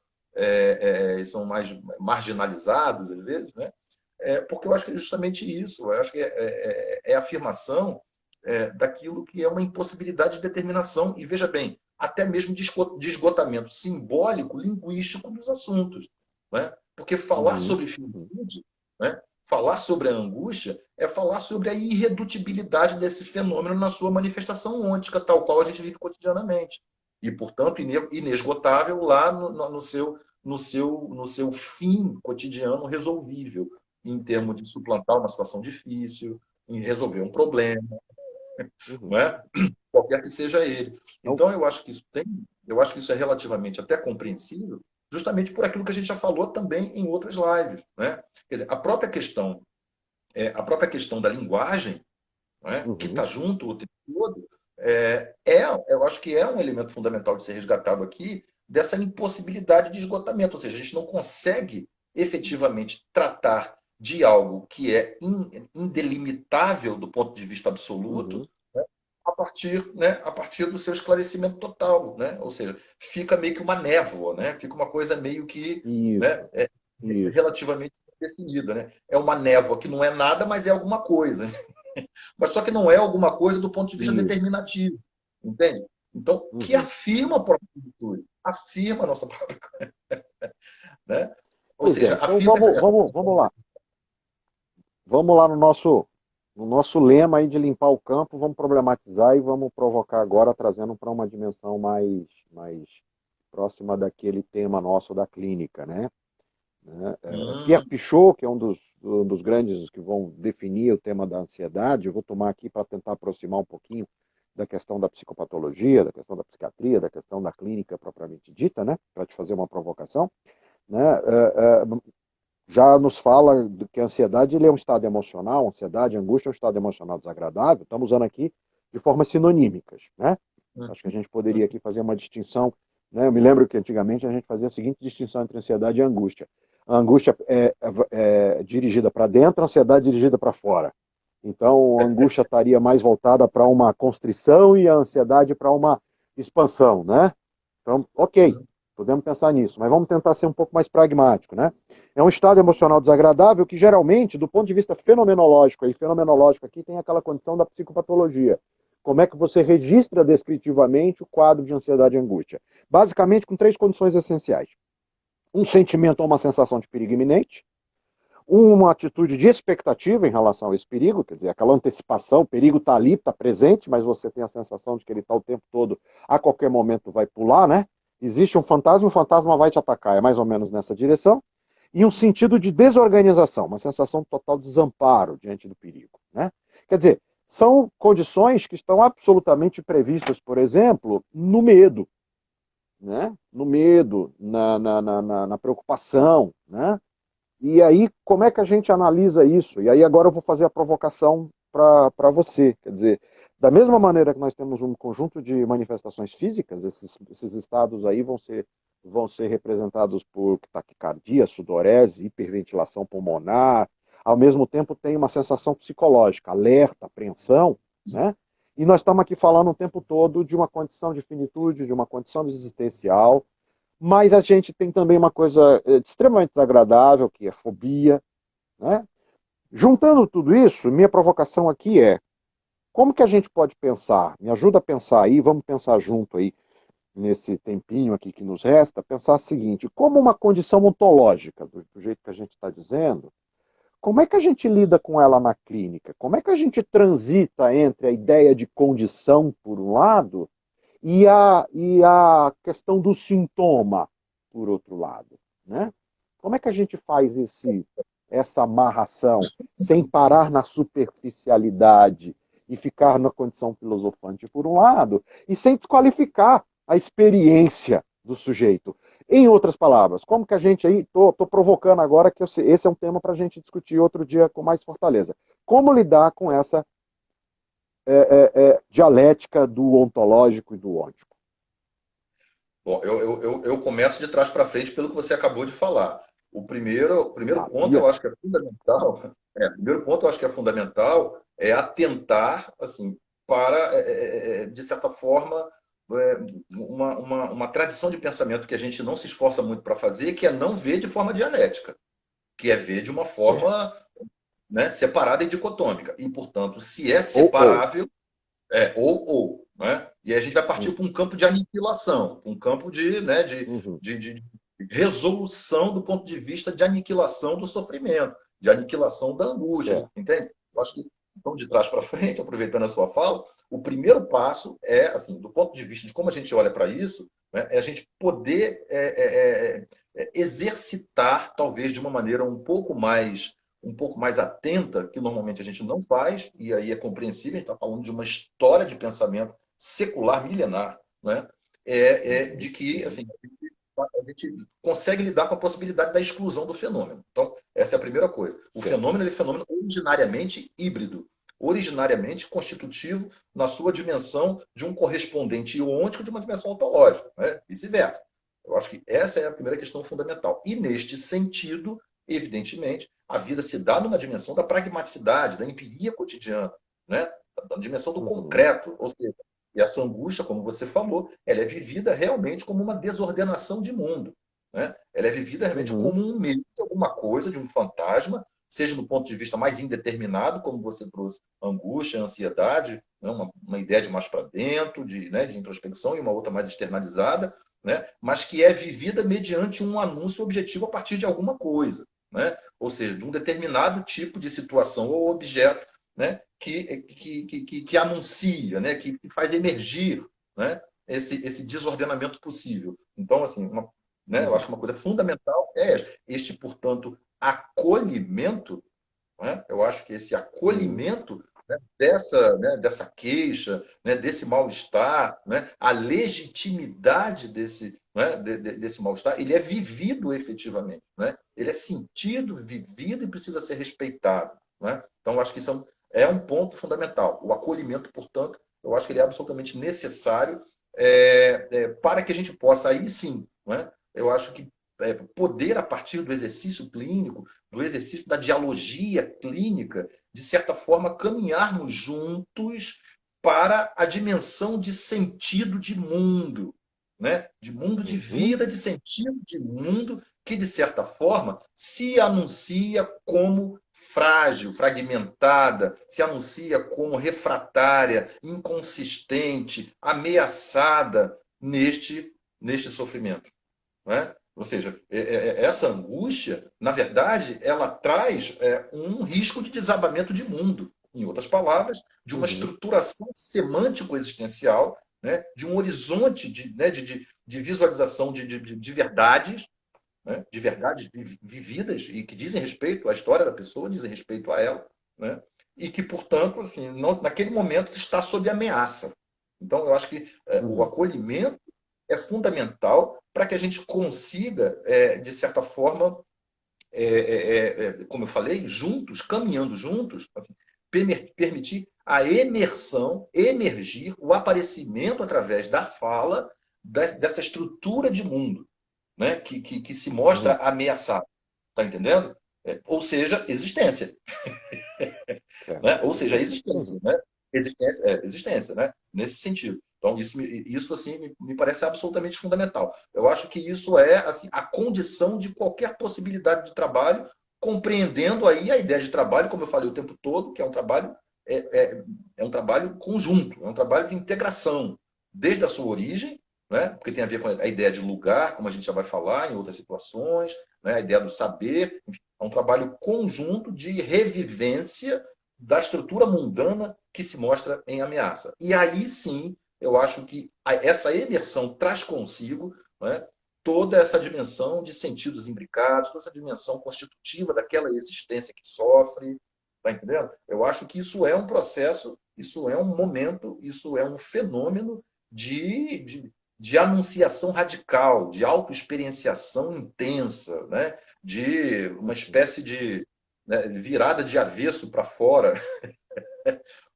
mais marginalizados, às vezes, né? Porque eu acho que é justamente isso. Eu acho que é a afirmação daquilo que é uma impossibilidade de determinação. E veja bem, até mesmo de esgotamento simbólico, linguístico dos assuntos. Né? Porque falar uhum, sobre uhum, finitude, né? Falar sobre a angústia, é falar sobre a irredutibilidade desse fenômeno na sua manifestação ôntica, tal qual a gente vive cotidianamente. E, portanto, inesgotável lá no seu fim cotidiano resolvível em termos de suplantar uma situação difícil, em resolver um problema, uhum. não é? Qualquer que seja ele. Então, Então, eu acho que isso é relativamente até compreensível, justamente por aquilo que a gente já falou também em outras lives, né? Quer dizer, a própria questão da linguagem, né, que uhum, está junto o tempo todo, eu acho que é um elemento fundamental de ser resgatado aqui dessa impossibilidade de esgotamento, ou seja, a gente não consegue efetivamente tratar de algo que é indelimitável do ponto de vista absoluto, uhum. né, a partir do seu esclarecimento total, né? Ou seja, fica meio que uma névoa, né? Fica uma coisa meio que, né, Isso, isso, relativamente definida, né? É uma névoa que não é nada, mas é alguma coisa. Mas só que não é alguma coisa do ponto de vista isso. determinativo, entende? Então, que Uhum. afirma a própria virtude, afirma a nossa própria, né? Ou Pois é, seja, então afirma essa condição. vamos lá. Vamos lá no nosso lema aí de limpar o campo, vamos problematizar e vamos provocar agora, trazendo para uma dimensão mais próxima daquele tema nosso da clínica, né? Pierre Hum, Pichot, que é um dos grandes que vão definir o tema da ansiedade, eu vou tomar aqui para tentar aproximar um pouquinho da questão da psicopatologia, da questão da psiquiatria, da questão da clínica propriamente dita, né? Para te fazer uma provocação, né? Já nos fala que a ansiedade ele é um estado emocional, ansiedade, angústia é um estado emocional desagradável, estamos usando aqui de formas sinonímicas, né? hum, Acho que a gente poderia aqui fazer uma distinção, né? Eu me lembro que antigamente a gente fazia a seguinte distinção entre ansiedade e angústia. A angústia é dirigida para dentro, a ansiedade é dirigida para fora. Então, a angústia estaria mais voltada para uma constrição e a ansiedade para uma expansão, né? Então, ok, hum. podemos pensar nisso, mas vamos tentar ser um pouco mais pragmático, né? É um estado emocional desagradável que geralmente, do ponto de vista fenomenológico, e fenomenológico aqui tem aquela condição da psicopatologia. Como é que você registra descritivamente o quadro de ansiedade e angústia? Basicamente com três condições essenciais. Um sentimento ou uma sensação de perigo iminente, uma atitude de expectativa em relação a esse perigo, quer dizer, aquela antecipação, o perigo está ali, está presente, mas você tem a sensação de que ele está o tempo todo, a qualquer momento vai pular, né? Existe um fantasma, o fantasma vai te atacar, é mais ou menos nessa direção. E um sentido de desorganização, uma sensação de total desamparo diante do perigo, né? Quer dizer, são condições que estão absolutamente previstas, por exemplo, no medo, né? No medo, na preocupação, né? E aí, como é que a gente analisa isso? E aí agora eu vou fazer a provocação para você. Quer dizer, da mesma maneira que nós temos um conjunto de manifestações físicas, esses estados aí vão ser representados por taquicardia, sudorese, hiperventilação pulmonar. Ao mesmo tempo tem uma sensação psicológica, alerta, apreensão, né? E nós estamos aqui falando o tempo todo de uma condição de finitude, de uma condição existencial, mas a gente tem também uma coisa extremamente desagradável, que é a fobia, né? Juntando tudo isso, minha provocação aqui é, como que a gente pode pensar? Me ajuda a pensar aí, vamos pensar junto aí, nesse tempinho aqui que nos resta, pensar o seguinte, como uma condição ontológica, do jeito que a gente está dizendo, como é que a gente lida com ela na clínica? Como é que a gente transita entre a ideia de condição, por um lado, e a questão do sintoma, por outro lado, né? Como é que a gente faz essa amarração sem parar na superficialidade e ficar na condição filosofante, por um lado, e sem desqualificar a experiência do sujeito? Em outras palavras, como que a gente aí, tô provocando agora que esse é um tema para a gente discutir outro dia com mais fortaleza. Como lidar com essa dialética do ontológico e do ôntico? Bom, eu começo de trás para frente pelo que você acabou de falar. O primeiro ponto eu acho que é fundamental. O primeiro ponto eu acho que é fundamental é atentar, assim, para, de certa forma, uma tradição de pensamento que a gente não se esforça muito para fazer, que é não ver de forma dialética, que é ver de uma forma, né, separada e dicotômica. E, portanto, se é separável, ou, né? E aí a gente vai partir para um campo de aniquilação, um campo de, né, Uhum. de resolução do ponto de vista de aniquilação do sofrimento, de aniquilação da angústia, Certo. entende? Eu acho que, então, de trás para frente, aproveitando a sua fala, o primeiro passo é, assim, do ponto de vista de como a gente olha para isso, né, é a gente poder exercitar, talvez de uma maneira um pouco mais atenta, que normalmente a gente não faz, e aí é compreensível, a gente está falando de uma história de pensamento secular, milenar, né? De que assim, a gente consegue lidar com a possibilidade da exclusão do fenômeno. Então, essa é a primeira coisa. O Certo. fenômeno é um fenômeno originariamente híbrido, originariamente constitutivo na sua dimensão de um correspondente iônico de uma dimensão ontológica, né? Vice-versa. Eu acho que essa é a primeira questão fundamental. E, neste sentido, evidentemente, a vida se dá numa dimensão da pragmaticidade, da empiria cotidiana, né? Da dimensão do concreto. Ou seja, e essa angústia, como você falou, ela é vivida realmente como uma desordenação de mundo, né? Ela é vivida realmente como um medo de alguma coisa, de um fantasma, seja do ponto de vista mais indeterminado, como você trouxe, angústia, ansiedade, né? uma ideia de mais para dentro, né? de introspecção, e uma outra mais externalizada, né? Mas que é vivida mediante um anúncio objetivo a partir de alguma coisa, né? Ou seja, de um determinado tipo de situação ou objeto, né? que anuncia, né? que faz emergir, né? esse desordenamento possível. Então, assim, né? Eu acho que uma coisa fundamental é este, portanto, acolhimento, né? Eu acho que esse acolhimento, né, dessa queixa, né, desse mal-estar, né, a legitimidade desse mal-estar, ele é vivido efetivamente. Né? Ele é sentido, vivido e precisa ser respeitado. Né? Então, eu acho que isso é um ponto fundamental. O acolhimento, portanto, eu acho que ele é absolutamente necessário para que a gente possa, aí sim, né? Eu acho que poder, a partir do exercício clínico, do exercício da dialogia clínica, de certa forma, caminharmos juntos para a dimensão de sentido de mundo, né? De mundo de vida, de sentido de mundo, que, de certa forma, se anuncia como frágil, fragmentada, se anuncia como refratária, inconsistente, ameaçada neste sofrimento. Né? Ou seja, essa angústia, na verdade, ela traz um risco de desabamento de mundo. Em outras palavras, de uma estruturação semântico-existencial, né? De um horizonte de visualização de verdades, né? De verdades vividas e que dizem respeito à história da pessoa, dizem respeito a ela, né? e que, portanto, assim, não, naquele momento está sob ameaça. Então, eu acho que o acolhimento é fundamental para que a gente consiga, de certa forma, como eu falei, juntos, caminhando juntos, assim, permitir a emersão, emergir, o aparecimento através da fala dessa estrutura de mundo, né, que se mostra ameaçada. Está entendendo? Ou seja, existência. Né? Ou seja, existência. Né? Existência, né? Nesse sentido. Então, isso assim, me parece absolutamente fundamental. Eu acho que isso é assim, a condição de qualquer possibilidade de trabalho, compreendendo aí a ideia de trabalho, como eu falei o tempo todo, que é um trabalho, é um trabalho conjunto, é um trabalho de integração, desde a sua origem, né? Porque tem a ver com a ideia de lugar, como a gente já vai falar em outras situações, né? A ideia do saber, enfim, é um trabalho conjunto de revivência da estrutura mundana que se mostra em ameaça. E aí sim, eu acho que essa imersão traz consigo, né, toda essa dimensão de sentidos imbricados, toda essa dimensão constitutiva daquela existência que sofre, tá entendendo? Eu acho que isso é um processo, isso é um momento, isso é um fenômeno de anunciação radical, de autoexperienciação intensa, né? De uma espécie de, né, virada de avesso para fora,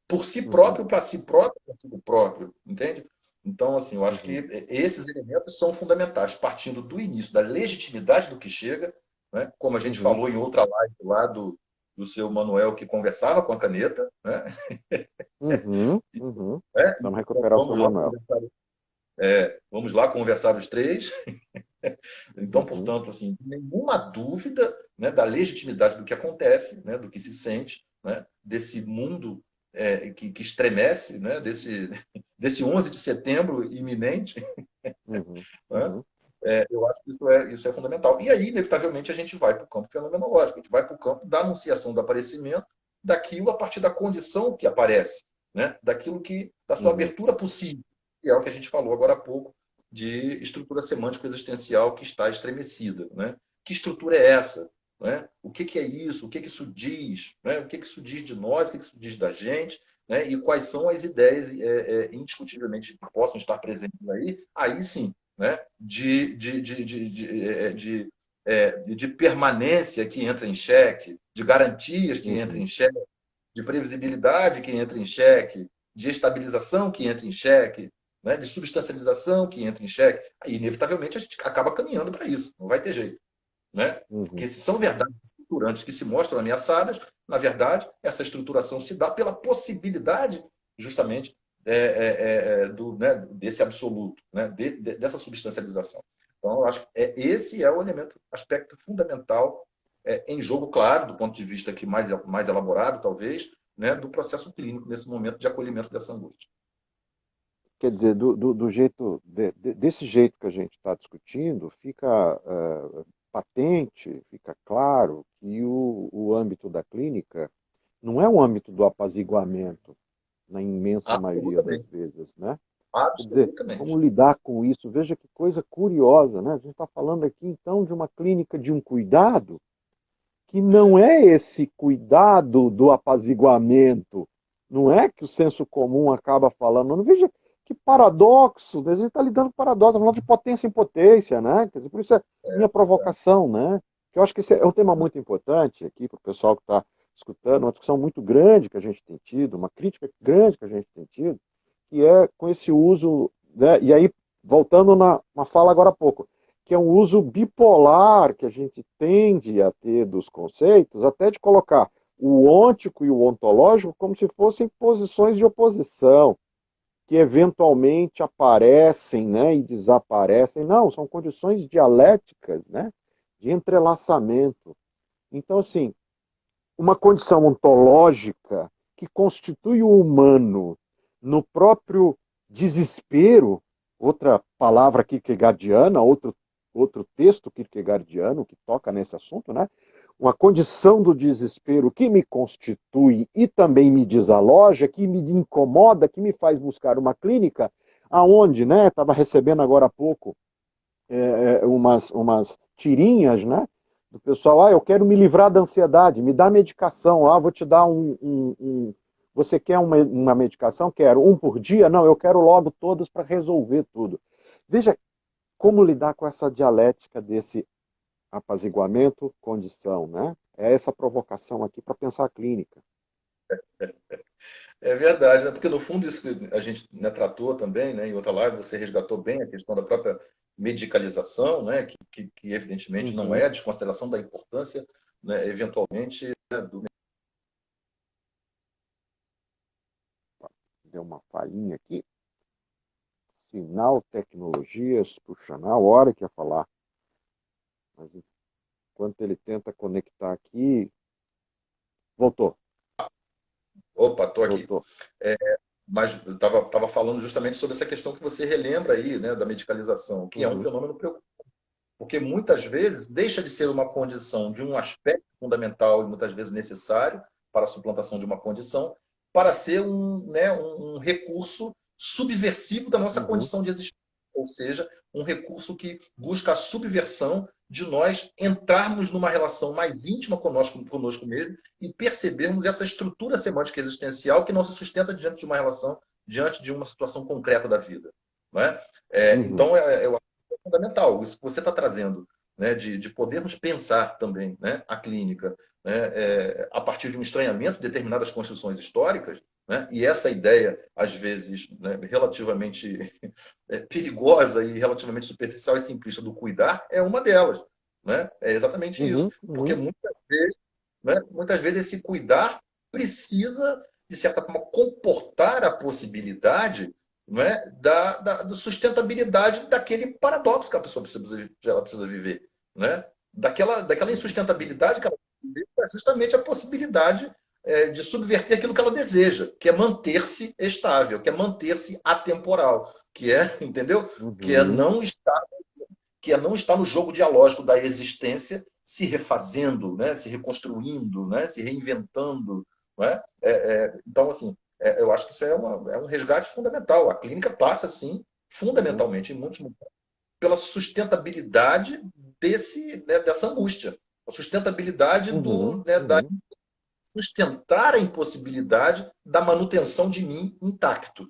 por si próprio, para si próprio, para si próprio, entende? Então, assim, eu acho que esses elementos são fundamentais, partindo do início, da legitimidade do que chega, né? Como a gente falou em outra live lá do seu Manuel, que conversava com a caneta, né? Vamos recuperar o seu Manuel. Vamos lá conversar os três. Então, portanto, assim, nenhuma dúvida, né, da legitimidade do que acontece, né, do que se sente, né, desse mundo que estremece, né, desse 11 de setembro iminente. Né? Eu acho que isso é fundamental. E aí, inevitavelmente, a gente vai para o campo fenomenológico, a gente vai para o campo da anunciação do aparecimento daquilo a partir da condição que aparece, né, da sua abertura possível, que é o que a gente falou agora há pouco, de estrutura semântica existencial que está estremecida. Né? Que estrutura é essa? Né? O que é isso? O que isso diz? Né? O que isso diz de nós? O que isso diz da gente? Né? E quais são as ideias indiscutivelmente que possam estar presentes aí sim, né? de permanência que entra em xeque, de garantias que entra em xeque, de previsibilidade que entra em xeque, de estabilização que entra em xeque, né, de substancialização que entra em xeque, aí, inevitavelmente a gente acaba caminhando para isso, não vai ter jeito. Né? Porque se são verdades estruturantes que se mostram ameaçadas, na verdade, essa estruturação se dá pela possibilidade, justamente, desse absoluto, né? Dessa substancialização. Então, eu acho que esse é o aspecto fundamental em jogo, claro, do ponto de vista aqui mais elaborado, talvez, né, do processo clínico nesse momento de acolhimento dessa angústia. Quer dizer, do jeito, desse jeito que a gente está discutindo, fica patente, fica claro que o âmbito da clínica não é o âmbito do apaziguamento, na imensa maioria das vezes, né? Quer dizer, como lidar com isso? Veja que coisa curiosa, né? A gente está falando aqui, então, de uma clínica de um cuidado que não é esse cuidado do apaziguamento, não é que o senso comum acaba falando, não veja que paradoxo, a gente está lidando com paradoxo, falando de potência em potência, né? Quer dizer, por isso é minha provocação, né? Que eu acho que esse é um tema muito importante aqui para o pessoal que está escutando, uma discussão muito grande que a gente tem tido, uma crítica grande que a gente tem tido, que é com esse uso, né? E aí, voltando na fala agora há pouco, que é um uso bipolar que a gente tende a ter dos conceitos, até de colocar o ôntico e o ontológico como se fossem posições de oposição, que eventualmente aparecem, né, e desaparecem. Não, são condições dialéticas, né, de entrelaçamento. Então, assim, uma condição ontológica que constitui o humano no próprio desespero, outra palavra kierkegaardiana, outro texto kierkegaardiano que toca nesse assunto, né? Uma condição do desespero que me constitui e também me desaloja, que me incomoda, que me faz buscar uma clínica, aonde, né? Estava recebendo agora há pouco umas tirinhas, né? do pessoal, eu quero me livrar da ansiedade, me dá medicação, vou te dar você quer uma medicação? Quero. Um por dia? Não, eu quero logo todos para resolver tudo. Veja como lidar com essa dialética desse apaziguamento, condição, né? É essa provocação aqui para pensar a clínica. É verdade, né? Porque no fundo isso que a gente, né, tratou também, né, em outra live, você resgatou bem a questão da própria medicalização, né, que evidentemente não Uhum. é a desconsideração da importância, né, eventualmente, né, do... Deu uma falhinha aqui. Sinal, tecnologias, puxa, na hora que ia falar. Mas enquanto ele tenta conectar aqui, voltou, Opa, estou aqui. voltou. Mas eu estava falando justamente sobre essa questão que você relembra aí, né, da medicalização, que é um Uhum. fenômeno preocupante, porque muitas vezes deixa de ser uma condição de um aspecto fundamental e muitas vezes necessário para a suplantação de uma condição, para ser um recurso subversivo da nossa Uhum. condição de existência, ou seja, um recurso que busca a subversão de nós entrarmos numa relação mais íntima conosco mesmo e percebermos essa estrutura semântica existencial que não se sustenta diante de uma relação, diante de uma situação concreta da vida. Não é? Uhum. Então, eu acho que é fundamental. Isso que você está trazendo, né, de podermos pensar também, né, a clínica, né, a partir de um estranhamento de determinadas construções históricas, né, e essa ideia, às vezes, né, relativamente perigosa e relativamente superficial e simplista do cuidar, é uma delas. Né? É exatamente isso. Uhum. Porque Uhum. muitas vezes esse cuidar precisa, de certa forma, comportar a possibilidade, não é, da sustentabilidade daquele paradoxo que a pessoa ela precisa viver. Né? Daquela Uhum. insustentabilidade que ela precisa viver, é justamente a possibilidade de subverter aquilo que ela deseja, que é manter-se estável, que é manter-se atemporal, que é, entendeu? Que é Uhum. não estar não está no jogo dialógico da existência se refazendo, né? Se reconstruindo, né? Se reinventando. Né? Então, assim, eu acho que isso é um resgate fundamental. A clínica passa, sim, Uhum. fundamentalmente, em muitos momentos, pela sustentabilidade dessa angústia. A sustentabilidade Uhum. da Uhum. sustentar a impossibilidade da manutenção de mim intacto.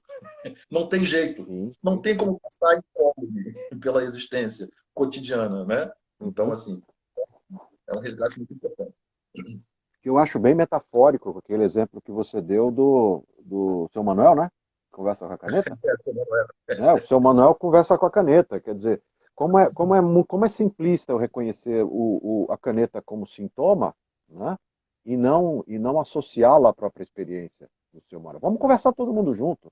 Não tem jeito. Sim, Não sim. tem como passar incólume pela existência cotidiana, né? Então, Uhum. assim, é um resgate muito importante. Que eu acho bem metafórico, aquele exemplo que você deu do seu Manuel, né? Conversa com a caneta. É, o seu Manuel conversa com a caneta. Quer dizer, como é simplista eu reconhecer a caneta como sintoma, né? E não associá-la à própria experiência do seu Manuel. Vamos conversar todo mundo junto.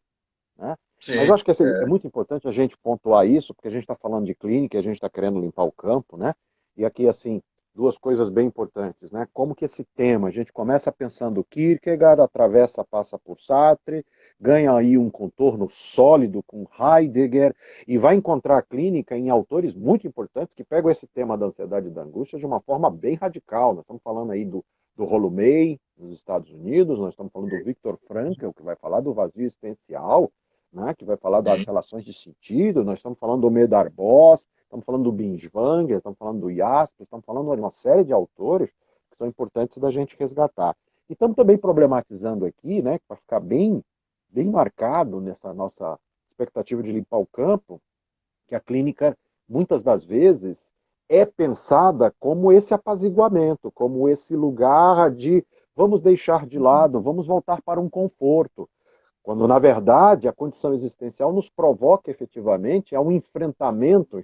Né? Mas Sim, eu acho que assim, é muito importante a gente pontuar isso, porque a gente está falando de clínica, a gente está querendo limpar o campo, né? E aqui, assim, duas coisas bem importantes, né? Como que esse tema, a gente começa pensando Kierkegaard, atravessa, passa por Sartre, ganha aí um contorno sólido com Heidegger, e vai encontrar a clínica em autores muito importantes que pegam esse tema da ansiedade e da angústia de uma forma bem radical. Nós estamos falando aí do Rollo May, nos Estados Unidos, nós estamos falando do Viktor Frankl, que vai falar do vazio existencial, né, que vai falar das sim. relações de sentido, nós estamos falando do Medar Boss, estamos falando do Binswanger, estamos falando do Jaspers, estamos falando de uma série de autores que são importantes da gente resgatar. E estamos também problematizando aqui, né, para ficar bem marcado nessa nossa expectativa de limpar o campo, que a clínica, muitas das vezes, é pensada como esse apaziguamento, como esse lugar de vamos deixar de lado, vamos voltar para um conforto. Quando, na verdade, a condição existencial nos provoca efetivamente a um enfrentamento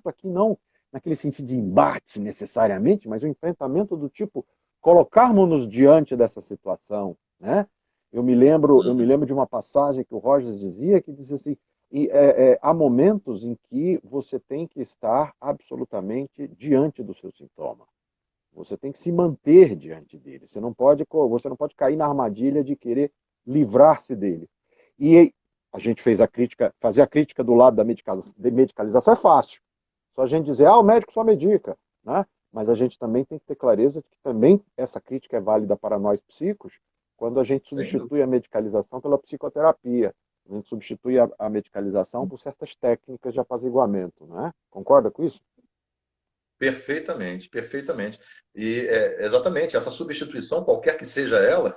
aqui não naquele sentido de embate necessariamente, mas um enfrentamento do tipo colocarmos-nos diante dessa situação. Né? Eu me lembro de uma passagem que o Rogers dizia, que dizia assim, há momentos em que você tem que estar absolutamente diante do seu sintoma. Você tem que se manter diante dele. Você não pode cair na armadilha de querer livrar-se dele. E a gente fez a crítica, fazer a crítica do lado da medicalização é fácil. Só a gente dizer, o médico só medica, né? Mas a gente também tem que ter clareza de que também essa crítica é válida para nós psicos, quando a gente Sem dúvida. substitui a medicalização pela psicoterapia. A gente substitui a medicalização por certas técnicas de apaziguamento, né? Concorda com isso? Perfeitamente, perfeitamente. E exatamente, essa substituição, qualquer que seja ela,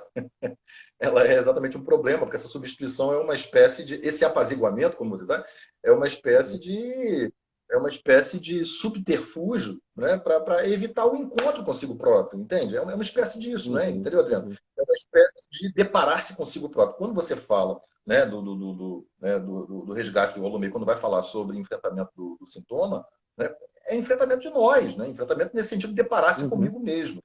ela é exatamente um problema, porque essa substituição é uma espécie de, esse apaziguamento, como você está, é uma espécie de, é uma espécie de subterfúgio, né, para evitar o encontro consigo próprio, entende? É uma espécie disso, né, Uhum, entendeu, Adriano? uhum, É uma espécie de deparar-se consigo próprio. Quando você fala, né, do resgate do Rolomei, quando vai falar sobre enfrentamento do sintoma, né, é enfrentamento de nós, né? Enfrentamento nesse sentido de deparar-se uhum. comigo mesmo.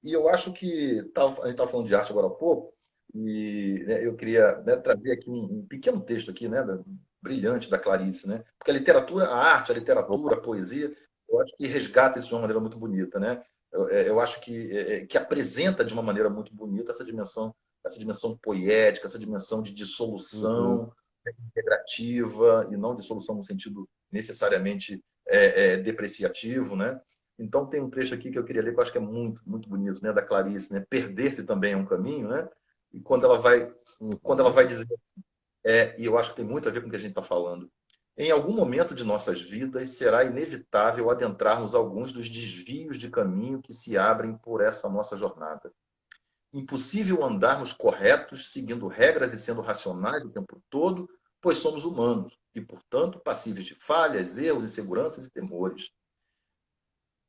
E eu acho que a gente estava falando de arte agora há pouco, e né, eu queria, né, trazer aqui um pequeno texto aqui, né, brilhante da Clarice, né? Porque a literatura, a arte, a Opa. literatura, a poesia, eu acho que resgata isso de uma maneira muito bonita, né? Eu acho que apresenta de uma maneira muito bonita essa dimensão poética, essa dimensão de Uhum. dissolução, né, integrativa e não dissolução no sentido necessariamente depreciativo, né? Então tem um trecho aqui que eu queria ler que eu acho que é muito, muito bonito, né, da Clarice, né? Perder-se também é um caminho, né? E quando ela Uhum. vai dizer, e eu acho que tem muito a ver com o que a gente está falando. Em algum momento de nossas vidas será inevitável adentrarmos alguns dos desvios de caminho que se abrem por essa nossa jornada. Impossível andarmos corretos, seguindo regras e sendo racionais o tempo todo, pois somos humanos e, portanto, passíveis de falhas, erros, inseguranças e temores.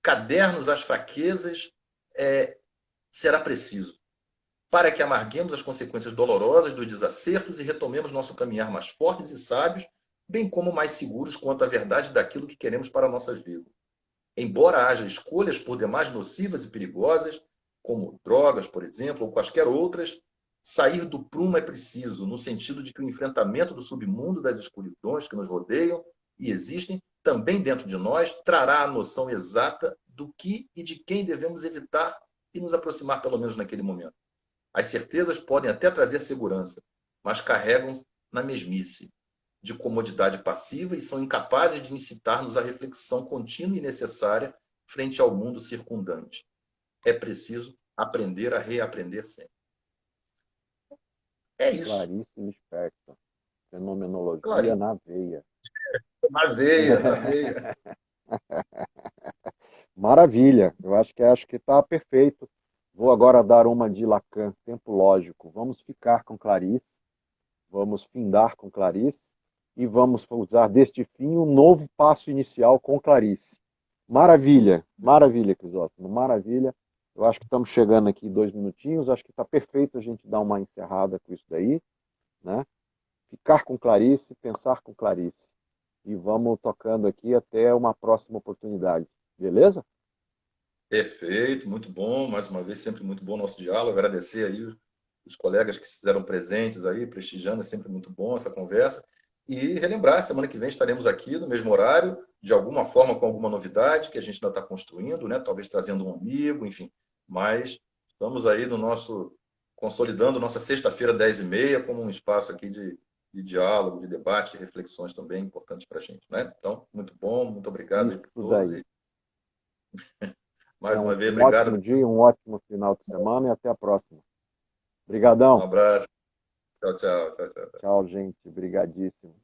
Cadernos as fraquezas é, será preciso, para que amarguemos as consequências dolorosas dos desacertos e retomemos nosso caminhar mais fortes e sábios, bem como mais seguros quanto à verdade daquilo que queremos para nossas vidas. Embora haja escolhas por demais nocivas e perigosas, como drogas, por exemplo, ou quaisquer outras, sair do prumo é preciso, no sentido de que o enfrentamento do submundo das escuridões que nos rodeiam e existem também dentro de nós trará a noção exata do que e de quem devemos evitar e nos aproximar, pelo menos naquele momento. As certezas podem até trazer segurança, mas carregam na mesmice de comodidade passiva e são incapazes de incitar-nos à reflexão contínua e necessária frente ao mundo circundante. É preciso aprender a reaprender sempre. É isso. Clarice Lispector. Fenomenologia Clarinho. na veia. Na veia, na veia. Maravilha. Eu acho que está perfeito. Vou agora dar uma de Lacan, tempo lógico. Vamos ficar com Clarice, vamos findar com Clarice e vamos usar deste fim um novo passo inicial com Clarice. Maravilha, maravilha, Crisóstomo, maravilha. Eu acho que estamos chegando aqui 2 minutinhos, acho que está perfeito a gente dar uma encerrada com isso daí, né? Ficar com Clarice, pensar com Clarice. E vamos tocando aqui até uma próxima oportunidade. Beleza? Perfeito, muito bom. Mais uma vez, sempre muito bom o nosso diálogo. Agradecer aí os colegas que se fizeram presentes aí, prestigiando, é sempre muito bom essa conversa. E relembrar, semana que vem estaremos aqui no mesmo horário, de alguma forma, com alguma novidade que a gente ainda está construindo, né? Talvez trazendo um amigo, enfim. Mas estamos aí no nosso, consolidando nossa sexta-feira, 10h30, como um espaço aqui de diálogo, de debate, de reflexões também importantes para a gente, né? Então, muito bom, muito obrigado aí Isso por todos. daí. E mais Tenha uma um, vez, um obrigado. ótimo dia, um ótimo final de semana e até a próxima. Um Obrigadão. abraço. Tchau, tchau. Tchau, tchau. Tchau, gente. Obrigadíssimo.